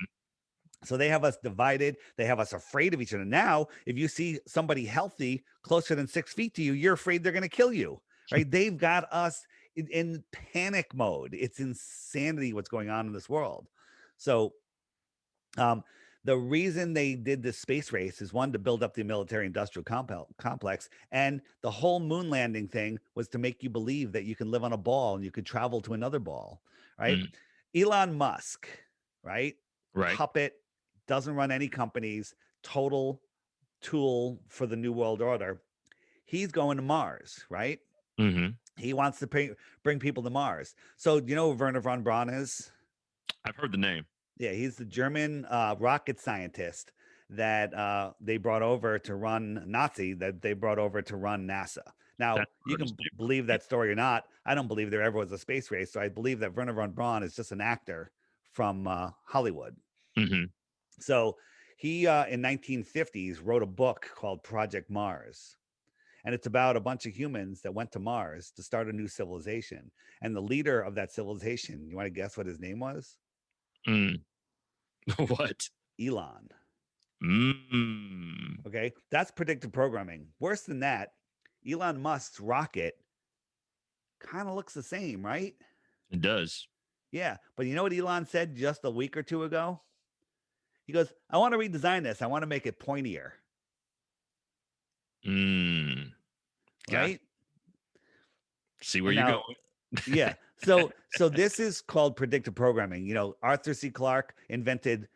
A: So they have us divided. They have us afraid of each other. Now, if you see somebody healthy closer than 6 feet to you, you're afraid they're going to kill you, right? They've got us in panic mode. It's insanity what's going on in this world. So, um, the reason they did this space race is, one, to build up the military industrial complex. And the whole moon landing thing was to make you believe that you can live on a ball and you could travel to another ball, right?
B: Mm,
A: Elon Musk, right?
B: right.
A: Puppet, doesn't run any companies, total tool for the New World Order. He's going to Mars, right?
B: Hmm.
A: He wants to bring people to Mars. So, do you know who Werner von Braun is?
B: I've heard the name.
A: Yeah, he's the German rocket scientist that they brought over to run Nazi, that they brought over to run NASA. Now,
B: That's
A: you
B: heard his
A: can
B: name.
A: believe that story or not. I don't believe there ever was a space race. So I believe that Werner von Braun is just an actor from Hollywood.
B: Hmm.
A: So he, in 1950s, wrote a book called Project Mars. And it's about a bunch of humans that went to Mars to start a new civilization. And the leader of that civilization, you want to guess what his name was?
B: Mm. What?
A: Elon.
B: Mm.
A: Okay. That's predictive programming. Worse than that, Elon Musk's rocket kind of looks the same, right?
B: It does.
A: Yeah. But you know what Elon said just a week or two ago? He goes, I want to redesign this. I want to make it pointier,
B: Mm. Got
A: right?
B: see where
A: And
B: you're
A: now,
B: going.
A: yeah. So this is called predictive programming. Arthur C. Clarke invented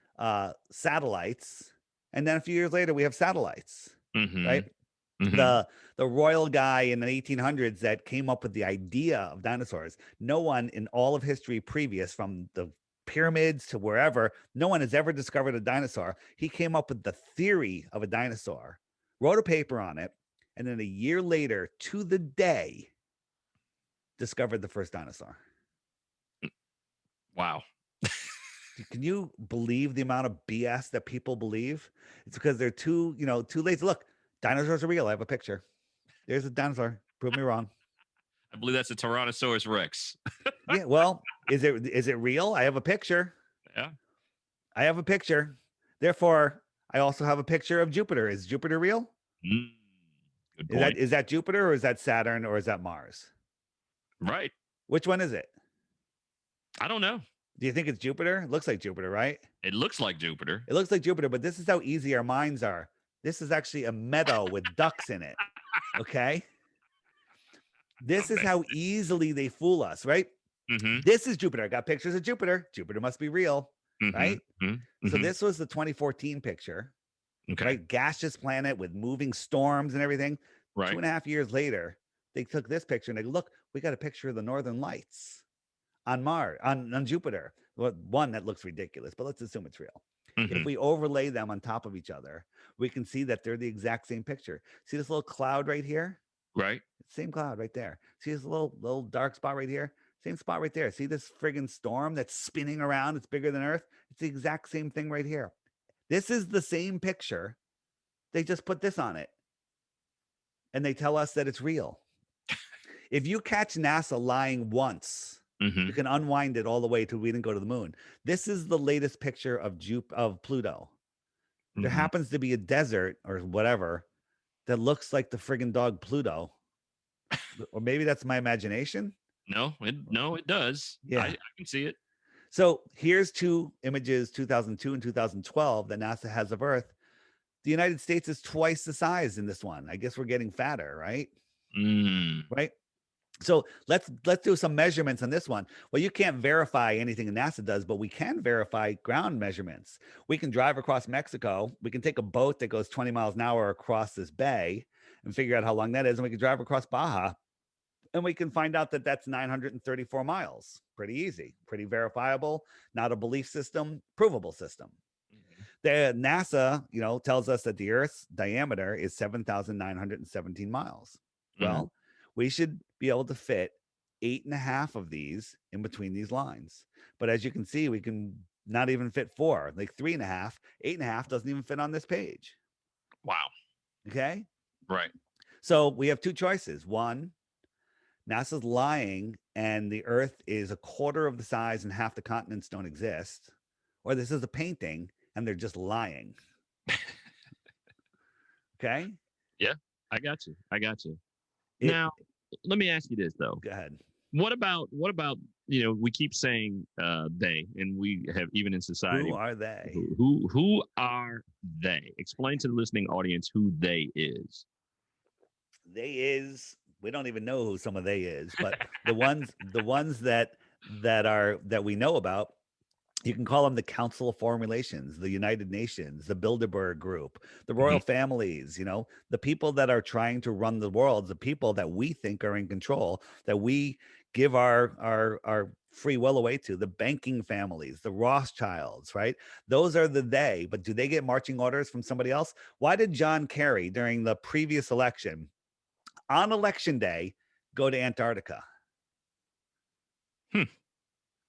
A: satellites, and then a few years later we have satellites,
B: Hmm.
A: right?
B: Hmm.
A: The royal guy in the 1800s that came up with the idea of dinosaurs. No one in all of history previous, from the pyramids to wherever, no one has ever discovered a dinosaur. He came up with the theory of a dinosaur, wrote a paper on it, and then a year later, to the day, discovered the first dinosaur.
B: Wow.
A: Can you believe the amount of BS that people believe? It's because they're too lazy. Look, dinosaurs are real. I have a picture. There's a dinosaur. Prove me wrong.
B: I believe that's a Tyrannosaurus Rex.
A: Yeah, well, is it real? I have a picture.
B: Yeah.
A: I have a picture. Therefore, I also have a picture of Jupiter. Is Jupiter real?
B: Mm. Good
A: Is that
B: point.
A: is that Jupiter or is that Saturn or is that Mars?
B: Right.
A: Which one is it?
B: I don't know.
A: Do you think it's Jupiter? It looks like Jupiter, right?
B: It looks like Jupiter.
A: It looks like Jupiter, but this is how easy our minds are. This is actually a meadow with ducks in it. Okay. This is
B: Okay.
A: how easily they fool us, right?
B: Mm-hmm.
A: This is Jupiter. I got pictures of Jupiter. Jupiter must be real,
B: Mm-hmm.
A: right?
B: Mm-hmm.
A: So
B: Mm-hmm.
A: this was the 2014 picture,
B: Okay.
A: right? Gaseous planet with moving storms and everything.
B: Right.
A: 2.5 years later, they took this picture and they go, look, we got a picture of the Northern Lights on Mars, on Jupiter. Well, one that looks ridiculous, but let's assume it's real. If
B: Mm-hmm.
A: we overlay them on top of each other, we can see that they're the exact same picture. See this little cloud right here?
B: Right.
A: Same cloud right there. See this little dark spot right here? Same spot right there. See this friggin' storm that's spinning around? It's bigger than Earth. It's the exact same thing right here. This is the same picture. They just put this on it and they tell us that it's real. If you catch NASA lying once,
B: Mm-hmm.
A: you can unwind it all the way to we didn't go to the moon. This is the latest picture of Pluto. There
B: Mm-hmm.
A: happens to be a desert or whatever that looks like the friggin' dog Pluto. Or maybe that's my imagination.
B: No, it does.
A: Yeah.
B: I can see it.
A: So here's two images, 2002 and 2012, that NASA has of Earth. The United States is twice the size in this one. I guess we're getting fatter, right?
B: Mm.
A: Right. So let's do some measurements on this one. Well, you can't verify anything NASA does, but we can verify ground measurements. We can drive across Mexico. We can take a boat that goes 20 miles an hour across this bay and figure out how long that is. And we can drive across Baja and we can find out that that's 934 miles. Pretty easy, pretty verifiable, not a belief system, provable system.
B: Mhm.
A: The NASA, tells us that the Earth's diameter is 7,917 miles.
B: Mhm.
A: Well, we should be able to fit 8.5 of these in between these lines. But as you can see, we can not even fit 4, like 3.5, 8.5 doesn't even fit on this page.
B: Wow.
A: Okay.
B: Right.
A: So we have two choices. One, NASA's lying and the Earth is a quarter of the size and half the continents don't exist. Or this is a painting and they're just lying. Okay.
B: Yeah. I got you. I got you.
A: It,
B: Now, let me ask you this though.
A: Go ahead.
B: What about we keep saying they, and we have even in society
A: Who are they?
B: who are they? Explain to the listening audience who they is.
A: They is, we don't even know who some of they is, but the ones that we know about, you can call them the Council of Foreign Relations, the United Nations, the Bilderberg Group, the royal families, the people that are trying to run the world, the people that we think are in control, that we give our free will away to, the banking families, the Rothschilds, right? Those are the they, but do they get marching orders from somebody else? Why did John Kerry during the previous election on election day go to Antarctica?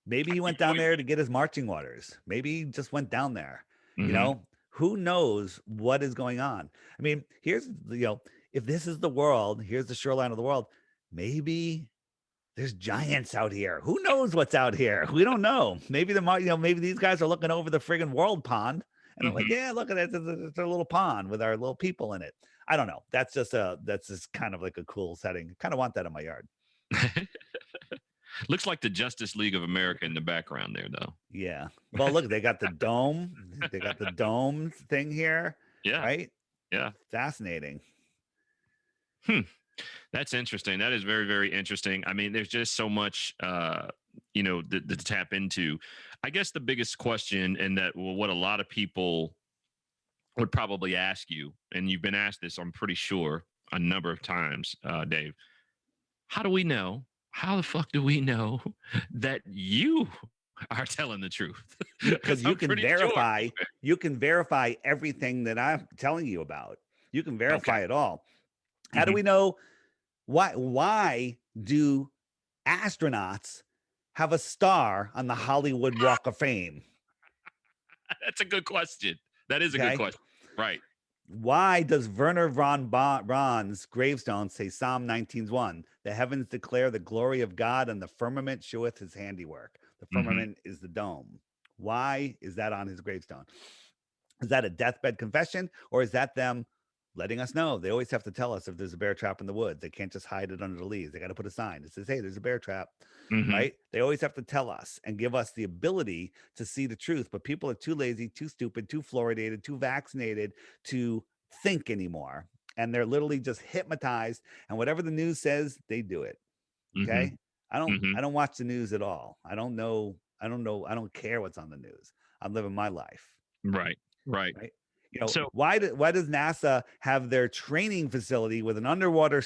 A: Maybe he went down there to get his marching orders. Maybe he just went down there. Who knows what is going on? I mean, here's if this is the world, here's the shoreline of the world. Maybe there's giants out here. Who knows what's out here? We don't know. Maybe maybe these guys are looking over the friggin' world pond and they're like, yeah, look at that. It's a little pond with our little people in it. I don't know. That's just kind of like a cool setting. Kind of want that in my yard.
B: Looks like the Justice League of America in the background there, though.
A: Yeah. Well, look, they got the dome. They got the dome thing here.
B: Yeah.
A: Right.
B: Yeah.
A: Fascinating.
B: That's interesting. That is very, very interesting. I mean, there's just so much, to tap into. I guess the biggest question, and that what a lot of people would probably ask you, and you've been asked this, I'm pretty sure, a number of times, Dave. How do we know? How the fuck do we know that you are telling the truth?
A: Because you can verify everything that I'm telling you about. You can verify it all. How do we know why do astronauts have a star on the Hollywood Walk of Fame?
B: That's a good question. That is a good question. Right.
A: Why does Werner von Braun's gravestone say Psalm 19:1? The heavens declare the glory of God, and the firmament showeth his handiwork. The firmament is the dome. Why is that on his gravestone? Is that a deathbed confession, or is that them letting us know. They always have to tell us if there's a bear trap in the woods. They can't just hide it under the leaves. They got to put a sign that says, "Hey, there's a bear trap."
B: Mm-hmm.
A: Right? They always have to tell us and give us the ability to see the truth. But people are too lazy, too stupid, too fluoridated, too vaccinated to think anymore. And they're literally just hypnotized. And whatever the news says, they do it.
B: Mm-hmm.
A: Okay. I don't
B: Mm-hmm.
A: I don't watch the news at all. I don't know. I don't know. I don't care what's on the news. I'm living my life.
B: Right. Right.
A: Right.
B: So
A: Why does NASA have their training facility with an underwater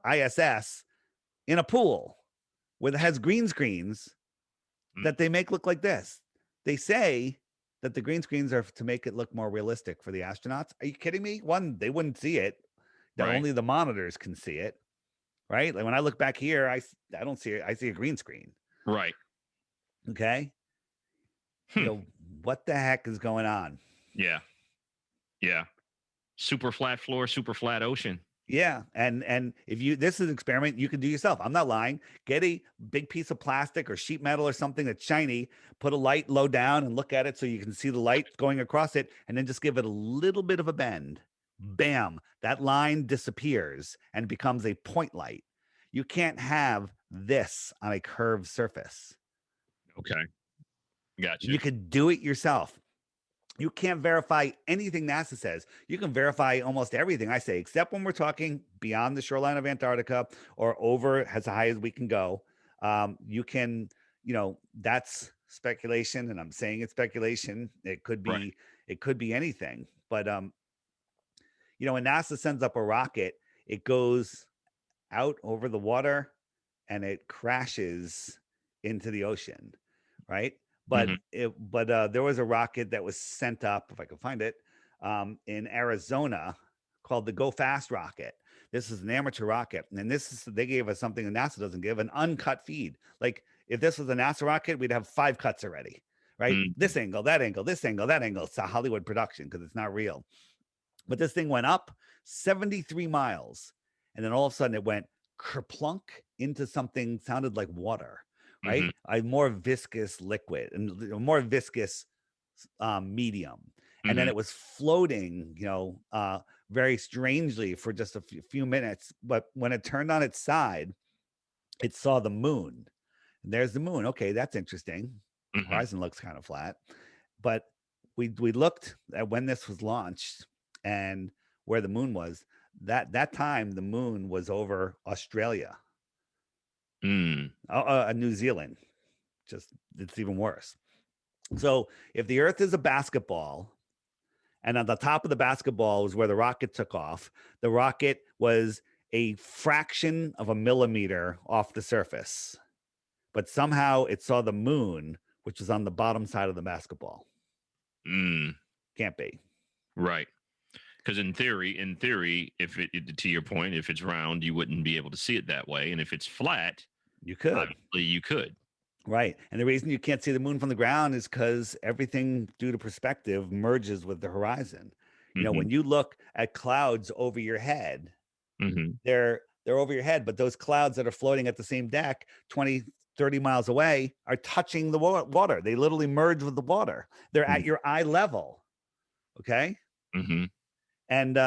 A: ISS in a pool where it has green screens
B: mm,
A: that they make look like this? They say that the green screens are to make it look more realistic for the astronauts. Are you kidding me? One, they wouldn't see it. That
B: right.
A: only the monitors can see it. Right? Like when I look back here, I don't see it. I see a green screen.
B: Right.
A: Okay.
B: Hmm.
A: What the heck is going on?
B: Yeah. Yeah. Super flat floor, super flat ocean.
A: Yeah, and if you this is an experiment you can do yourself. I'm not lying. Get a big piece of plastic or sheet metal or something that's shiny, put a light low down and look at it so you can see the light going across it, and then just give it a little bit of a bend. Bam, that line disappears and becomes a point light. You can't have this on a curved surface.
B: Okay.
A: You
B: Gotcha.
A: can do it yourself. You can't verify anything NASA says. You can verify almost everything I say, except when we're talking beyond the shoreline of Antarctica or over as high as we can go. You can, that's speculation, and I'm saying it's speculation.
B: Right.
A: It could be anything. But when NASA sends up a rocket, it goes out over the water and it crashes into the ocean, right?
B: Mm-hmm.
A: But there was a rocket that was sent up, if I can find it, in Arizona called the Go Fast rocket. This is an amateur rocket, and they gave us something that NASA doesn't give, an uncut feed. Like if this was a NASA rocket, we'd have 5 cuts already, right?
B: Mm-hmm.
A: This angle, that angle, this angle, that angle. It's a Hollywood production because it's not real. But this thing went up 73 miles, and then all of a sudden it went kerplunk into something sounded like water, right?
B: Mm-hmm.
A: A more viscous liquid and a more viscous medium. And then
B: Mm-hmm.
A: it was floating, very strangely for just a few minutes. But when it turned on its side, it saw the moon. And there's the moon. Okay, that's interesting.
B: Mm-hmm.
A: Horizon looks kind of flat. But we looked at when this was launched and where the moon was. That time the moon was over Australia,
B: Mm.
A: New Zealand. Just it's even worse. So if the Earth is a basketball, and on the top of the basketball was where the rocket took off, the rocket was a fraction of a millimeter off the surface, but somehow it saw the moon, which is on the bottom side of the basketball.
B: Mm.
A: Can't be.
B: Right. Because in theory, if to your point, if it's round, you wouldn't be able to see it that way, and if it's flat,
A: You could.
B: obviously you could.
A: Right. And the reason you can't see the moon from the ground is because everything due to perspective merges with the horizon.
B: Mm-hmm.
A: When you look at clouds over your head,
B: Mm-hmm.
A: they're over your head, but those clouds that are floating at the same deck 20, 30 miles away are touching the water. They literally merge with the water. They're at your eye level. Okay.
B: Mm-hmm.
A: And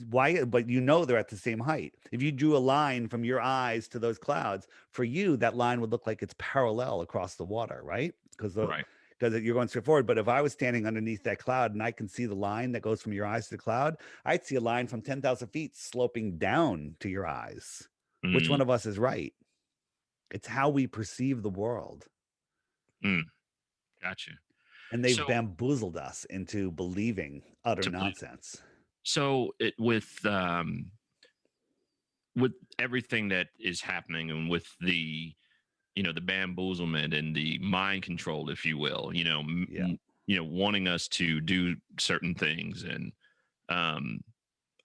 A: why? But they're at the same height. If you drew a line from your eyes to those clouds, for you, that line would look like it's parallel across the water, right?
B: Right.
A: Because you're going straight forward. But if I was standing underneath that cloud and I can see the line that goes from your eyes to the cloud, I'd see a line from 10,000 feet sloping down to your eyes. Which
B: Mm.
A: one of us is right? It's how we perceive the world.
B: Mm. Gotcha.
A: And they've
B: So
A: bamboozled us into believing utter
B: to believe.
A: nonsense.
B: So with everything that is happening and with the bamboozlement and the mind control, if you will,
A: Yeah.
B: wanting us to do certain things, and um,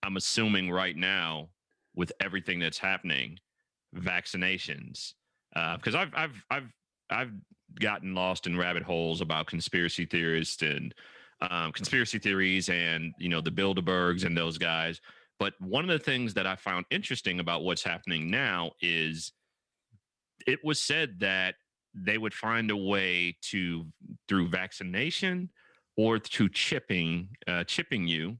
B: I'm assuming right now with everything that's happening, vaccinations, because I've gotten lost in rabbit holes about conspiracy theorists and conspiracy theories, and the Bilderbergs and those guys. But one of the things that I found interesting about what's happening now is it was said that they would find a way to, through vaccination or to chipping you,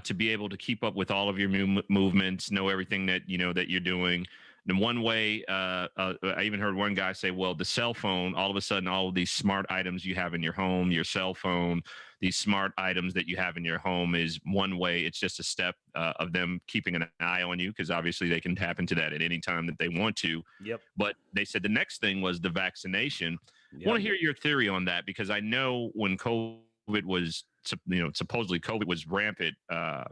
B: to be able to keep up with all of your movements, know everything that that you're doing. And one way, I even heard one guy say, "Well, the cell phone, all of a sudden, all of these smart items you have in your home, your cell phone, these smart items that you have in your home is one way. It's just a step of them keeping an eye on you because obviously they can tap into that at any time that they want to."
A: Yep.
B: But they said the next thing was the vaccination. I want
A: Yep.
B: to hear your theory on that because I know when COVID was, supposedly COVID was rampant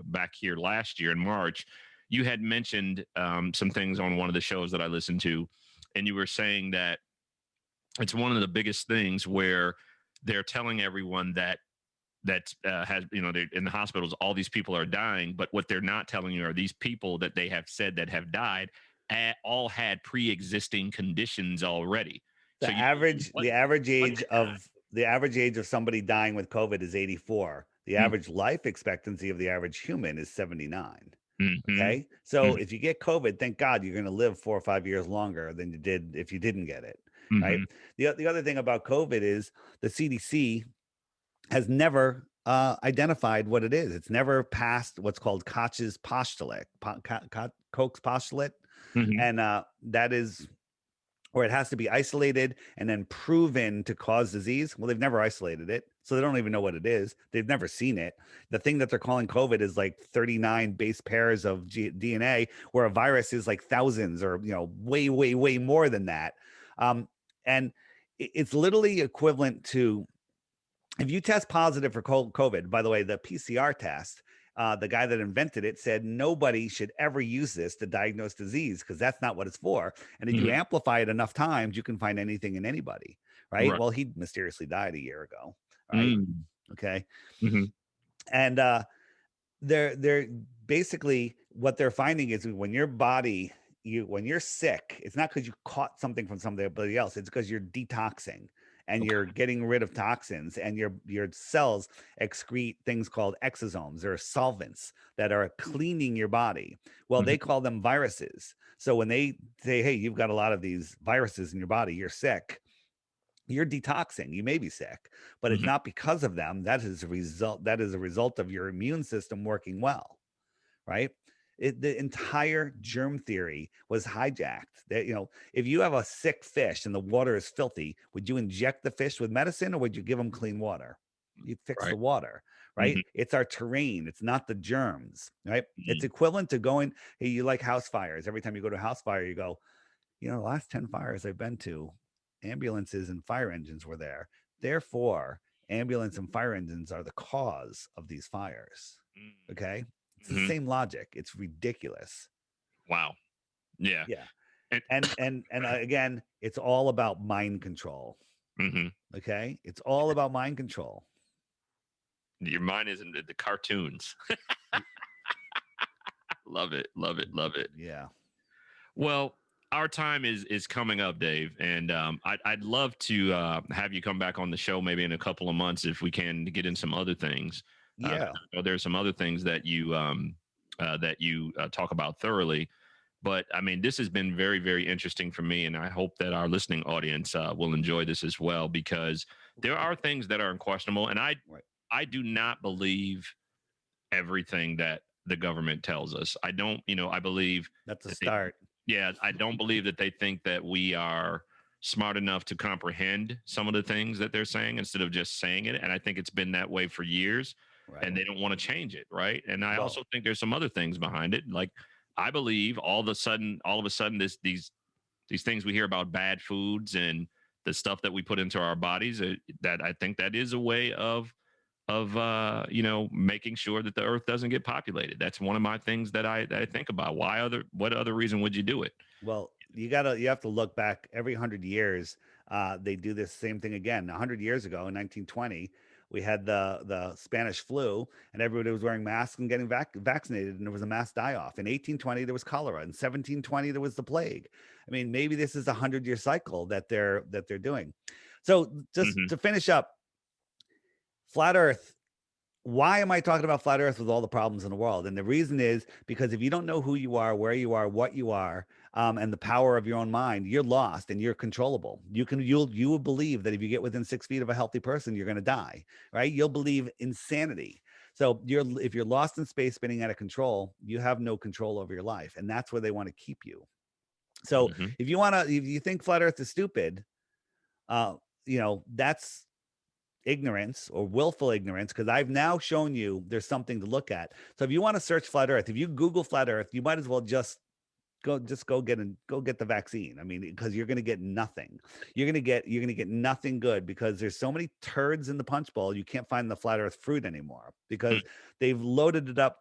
B: back here last year in March. You had mentioned some things on one of the shows that I listened to, and you were saying that it's one of the biggest things where they're telling everyone that has they're in the hospitals, all these people are dying, but what they're not telling you are these people that they have said that have died all had pre-existing conditions already. So
A: The
B: you don't know
A: average
B: what
A: the average
B: what
A: age
B: they got.
A: of the average age of somebody dying with COVID is 84. The
B: Mm,
A: average life expectancy of the average human is 79.
B: mhm,
A: Okay. So
B: mhm,
A: if you get COVID, thank God you're going to live 4 or 5 years longer than you did if you didn't get it. Right.
B: mhm,
A: The other thing about COVID is the CDC has never identified what it is. It's never passed what's called Koch's postulate, Koch's postulate.
B: mhm,
A: And that is or it has to be isolated and then proven to cause disease. Well, they've never isolated it, so they don't even know what it is. They've never seen it. The thing that they're calling COVID is like 39 base pairs of DNA, where a virus is like thousands or way, way, way more than that. Um, and it's literally equivalent to if you test positive for COVID. By the way, the PCR test, the guy that invented it said nobody should ever use this to diagnose disease because that's not what it's for. And if you
B: mhm.
A: amplify it enough times, you can find anything in anybody, right?
B: Right.
A: Well, he mysteriously died a year ago, right?
B: Mm,
A: Okay,
B: mhm.
A: and they're basically what they're finding is when your body when you're sick, it's not because you caught something from somebody else, it's because you're detoxing and
B: Okay.
A: you're getting rid of toxins, and your cells excrete things called exosomes or solvents that are cleaning your body. Well,
B: Mhm,
A: they call them viruses. So when they say, hey, you've got a lot of these viruses in your body, you're sick, you're detoxing. You may be sick, but it's
B: mhm.
A: not because of them. That is a result of your immune system working well, right? The entire germ theory was hijacked. That if you have a sick fish and the water is filthy, would you inject the fish with medicine or would you give them clean water? You'd fix the
B: Right.
A: water, right?
B: Mhm,
A: It's our terrain. It's not the germs, right? It's
B: mhm.
A: equivalent to going. Hey, you like house fires? Every time you go to a house fire, you go, the last 10 fires I've been to, ambulances and fire engines were there. Therefore, ambulance and fire engines are the cause of these fires.
B: Mm,
A: Okay. It's the
B: mhm.
A: same logic. It's ridiculous.
B: Wow. Yeah.
A: Yeah.
B: And
A: And again, it's all about mind control.
B: mhm.
A: Okay. It's all about mind control.
B: Your mind is in the cartoons.
A: Y-
B: Love it. Love it. Love it.
A: Yeah.
B: Well, our time is coming up, Dave, and I'd love to have you come back on the show maybe in a couple of months if we can to get in some other things. 'Cause
A: Yeah.
B: I know there's some other things that you talk about thoroughly. But I mean, this has been very, very interesting for me, and I hope that our listening audience will enjoy this as well because there are things that are unquestionable, and
A: Right.
B: I do not believe everything that the government tells us. I don't, I believe
A: That's a
B: that they,
A: start.
B: yeah, I don't believe that they think that we are smart enough to comprehend some of the things that they're saying instead of just saying it. And I think it's been that way for years and
A: Right.
B: they don't want to change it. Right. And I
A: Well,
B: also think there's some other things behind it. Like I believe all of a sudden, these things we hear about bad foods and the stuff that we put into our bodies, that I think that is a way of making sure that the earth doesn't get populated. That's one of my things that I think about. What other reason would you do it?
A: Well, you have to look back every 100 years. They do this same thing again. 100 years ago, in 1920, we had the Spanish flu, and everybody was wearing masks and getting vaccinated, and there was a mass die off. In 1820, there was cholera. In 1720, there was the plague. I mean, maybe this is a 100-year cycle that they're doing. So, just
B: Hmm.
A: to finish up, flat Earth, why am I talking about flat Earth with all the problems in the world? And the reason is because if you don't know who you are, where you are, what you are, and the power of your own mind, you're lost and you're controllable. You will believe that if you get within 6 feet of a healthy person, you're going to die, right? You'll believe insanity. So if you're lost in space, spinning out of control, you have no control over your life, and that's where they want to keep you. So
B: Mm-hmm.
A: if you think flat Earth is stupid, uh, that's ignorance or willful ignorance, because I've now shown you there's something to look at. So if you want to search flat Earth, if you Google flat Earth, you might as well go get the vaccine. I mean, because you're going to get nothing. You're going to get nothing good, because there's so many turds in the punch bowl. You can't find the flat Earth fruit anymore, because they've loaded it up.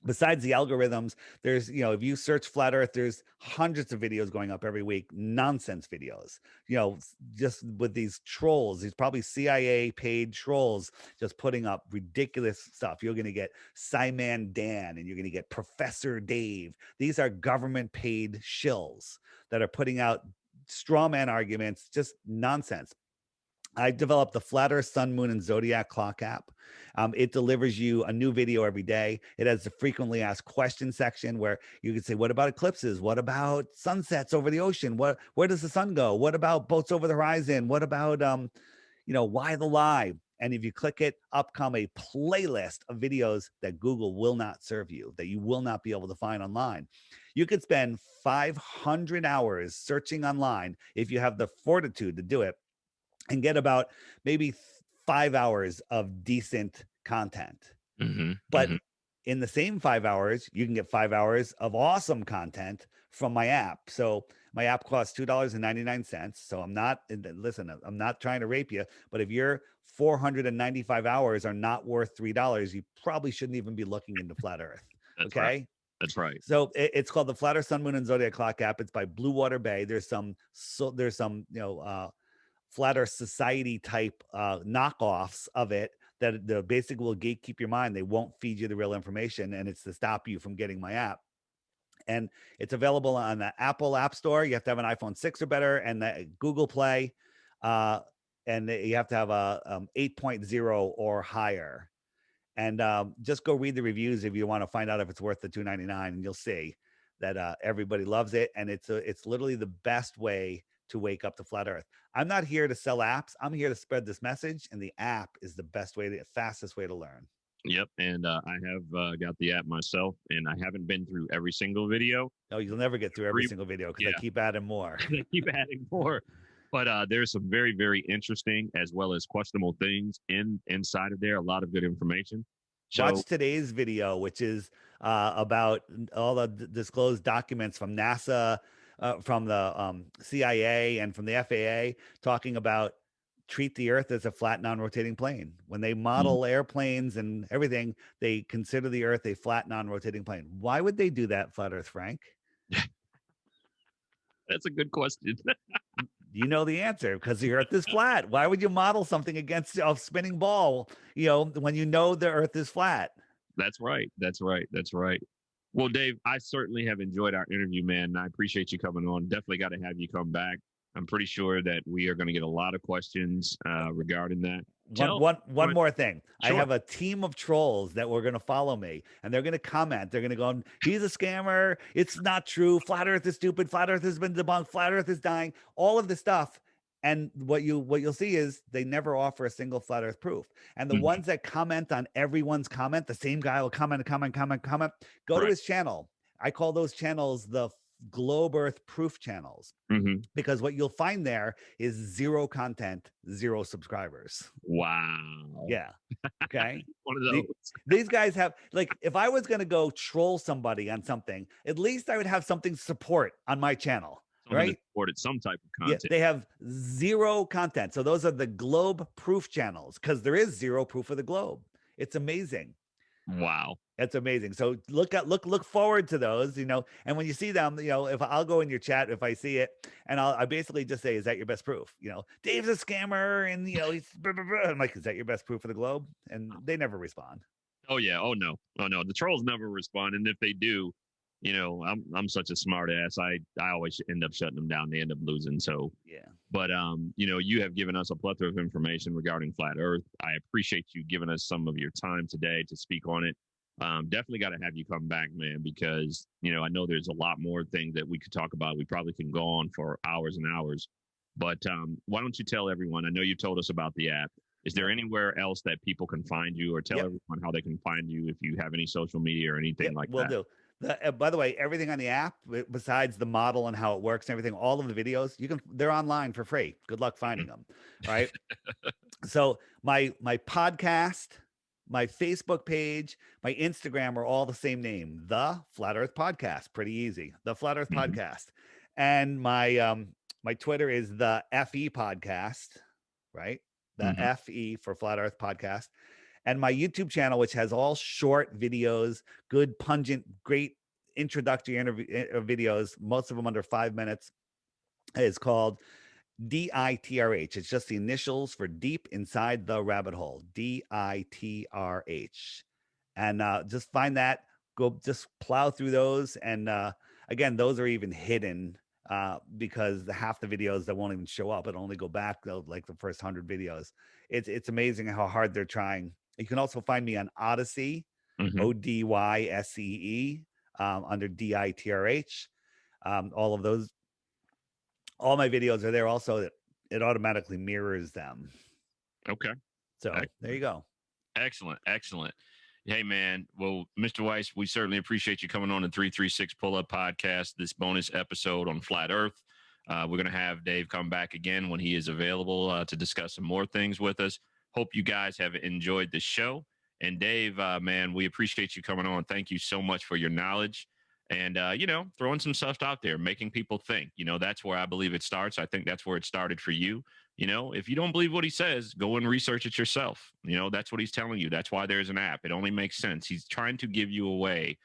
A: Besides the algorithms, there's, if you search flat Earth, there's hundreds of videos going up every week, nonsense videos, just with these trolls, these probably CIA paid trolls, just putting up ridiculous stuff. You're going to get Simon Dan, and you're going to get Professor Dave. These are government paid shills that are putting out straw man arguments, just nonsense. I developed the Flat Earth, Sun, Moon, and Zodiac Clock app. It delivers you a new video every day. It has the frequently asked questions section where you can say, what about eclipses? What about sunsets over the ocean? Where does the sun go? What about boats over the horizon? What about, why the lie? And if you click it, up come a playlist of videos that Google will not serve you, that you will not be able to find online. You could spend 500 hours searching online if you have the fortitude to do it, and get about maybe 5 hours of decent content.
B: Mm-hmm.
A: But
B: Mm-hmm.
A: in the same 5 hours, you can get 5 hours of awesome content from my app. So my app costs $2.99. So I'm not trying to rape you, but if your 495 hours are not worth $3, you probably shouldn't even be looking into flat Earth.
B: That's
A: okay.
B: Right. That's right.
A: So it's called the Flat Earth, Sun, Moon, and Zodiac Clock app. It's by Blue Water Bay. There's some Flat Earth Society type knockoffs of it that the basic will gatekeep your mind. They won't feed you the real information, and it's to stop you from getting my app. And it's available on the Apple App Store. You have to have an iPhone 6 or better, and the Google Play, and you have to have a 8.0 or higher. And just go read the reviews if you want to find out if it's worth the $2.99, and you'll see that everybody loves it, and it's literally the best way to wake up to flat Earth. I'm not here to sell apps. I'm here to spread this message, and the app is the fastest way to learn.
B: Yep. And I have got the app myself, and I haven't been through every single video.
A: No, you'll never get through every single video, because I keep adding more.
B: I keep adding more. But there's some very, very interesting as well as questionable things inside of there. A lot of good information. So,
A: watch today's video, which is about all the disclosed documents from NASA, from the CIA, and from the FAA, talking about treat the Earth as a flat, non-rotating plane. When they model airplanes and everything, they consider the Earth a flat, non-rotating plane. Why would they do that, Flat Earth Frank?
B: That's a good question.
A: You know the answer, because the Earth is flat. Why would you model something against a spinning ball, when you know the Earth is flat?
B: That's right. That's right. That's right. Well, Dave, I certainly have enjoyed our interview, man. I appreciate you coming on. Definitely got to have you come back. I'm pretty sure that we are going to get a lot of questions regarding that.
A: One more thing.
B: Sure.
A: I have a team of trolls that were going to follow me, and they're going to comment. They're going to go, he's a scammer. It's not true. Flat Earth is stupid. Flat Earth has been debunked. Flat Earth is dying. All of this stuff. And what you'll see is they never offer a single flat Earth proof. And the ones that comment on everyone's comment, the same guy will comment. Go to his channel. I call those channels the Globe Earth Proof channels, because what you'll find there is zero content, zero subscribers.
B: Wow.
A: Yeah. Okay.
B: One of those.
A: These guys have, like, if I was going to go troll somebody on something, at least I would have something to support on my channel. Right?
B: Supported some type of content.
A: Yeah, they have zero content. So those are the Globe Proof channels, because there is zero proof of the globe. It's amazing.
B: Wow.
A: It's amazing. So look forward to those, and when you see them, if I'll go in your chat, if I see it, and I basically just say, is that your best proof? Dave's a scammer, and he's blah, blah, blah. I'm like, is that your best proof of the globe? And they never respond.
B: Oh yeah. Oh no. The trolls never respond. And if they do, I'm such a smart ass. I always end up shutting them down. They end up losing. So
A: yeah.
B: But you have given us a plethora of information regarding flat Earth. I appreciate you giving us some of your time today to speak on it. Definitely got to have you come back, man, because I know there's a lot more things that we could talk about. We probably can go on for hours and hours. But why don't you tell everyone? I know you told us about the app. Is there anywhere else that people can find you, or tell
A: Yep.
B: everyone how they can find you if you have any social media or anything
A: Yep,
B: like
A: will
B: that?
A: do. By the way, everything on the app, besides the model and how it works and everything, all of the videos, they're online for free. Good luck finding them. Right. So my podcast, my Facebook page, my Instagram are all the same name, the Flat Earth Podcast. Pretty easy. The Flat Earth
B: Mm-hmm.
A: Podcast. And my Twitter is the FE Podcast, right? The
B: Mm-hmm.
A: FE for Flat Earth Podcast. And my YouTube channel, which has all short videos, good, pungent, great introductory videos, most of them under 5 minutes, is called DITRH. It's just the initials for Deep Inside the Rabbit Hole. DITRH. And just find that, go just plow through those. And again, those are even hidden because half the videos that won't even show up, it'll only go back like the first 100 videos. It's amazing how hard they're trying. You can also find me on Odyssey,
B: Mm-hmm.
A: ODYSEE, under DITRH. All of those, all my videos are there. Also, it automatically mirrors them.
B: Okay.
A: So there you go.
B: Excellent. Excellent. Hey, man. Well, Mr. Weiss, we certainly appreciate you coming on the 336 Pull Up Podcast, this bonus episode on Flat Earth. We're going to have Dave come back again when he is available to discuss some more things with us. Hope you guys have enjoyed the show. And Dave, man, we appreciate you coming on. Thank you so much for your knowledge and, throwing some stuff out there, making people think. That's where I believe it starts. I think that's where it started for you. If you don't believe what he says, go and research it yourself. That's what he's telling you. That's why there's an app. It only makes sense. He's trying to give you a way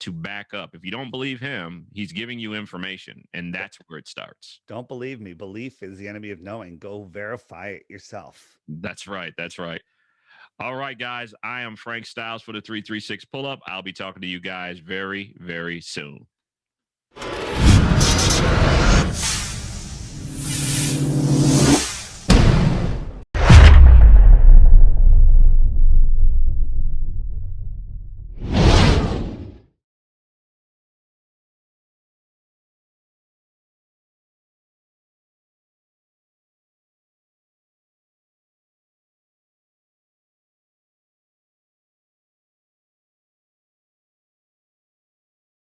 B: to back up. If you don't believe him, he's giving you information, and that's where it starts.
A: Don't believe me. Belief is the enemy of knowing. Go verify it yourself.
B: That's right. That's right. All right, guys. I am Frank Styles for the 336 Pull Up. I'll be talking to you guys very, very soon.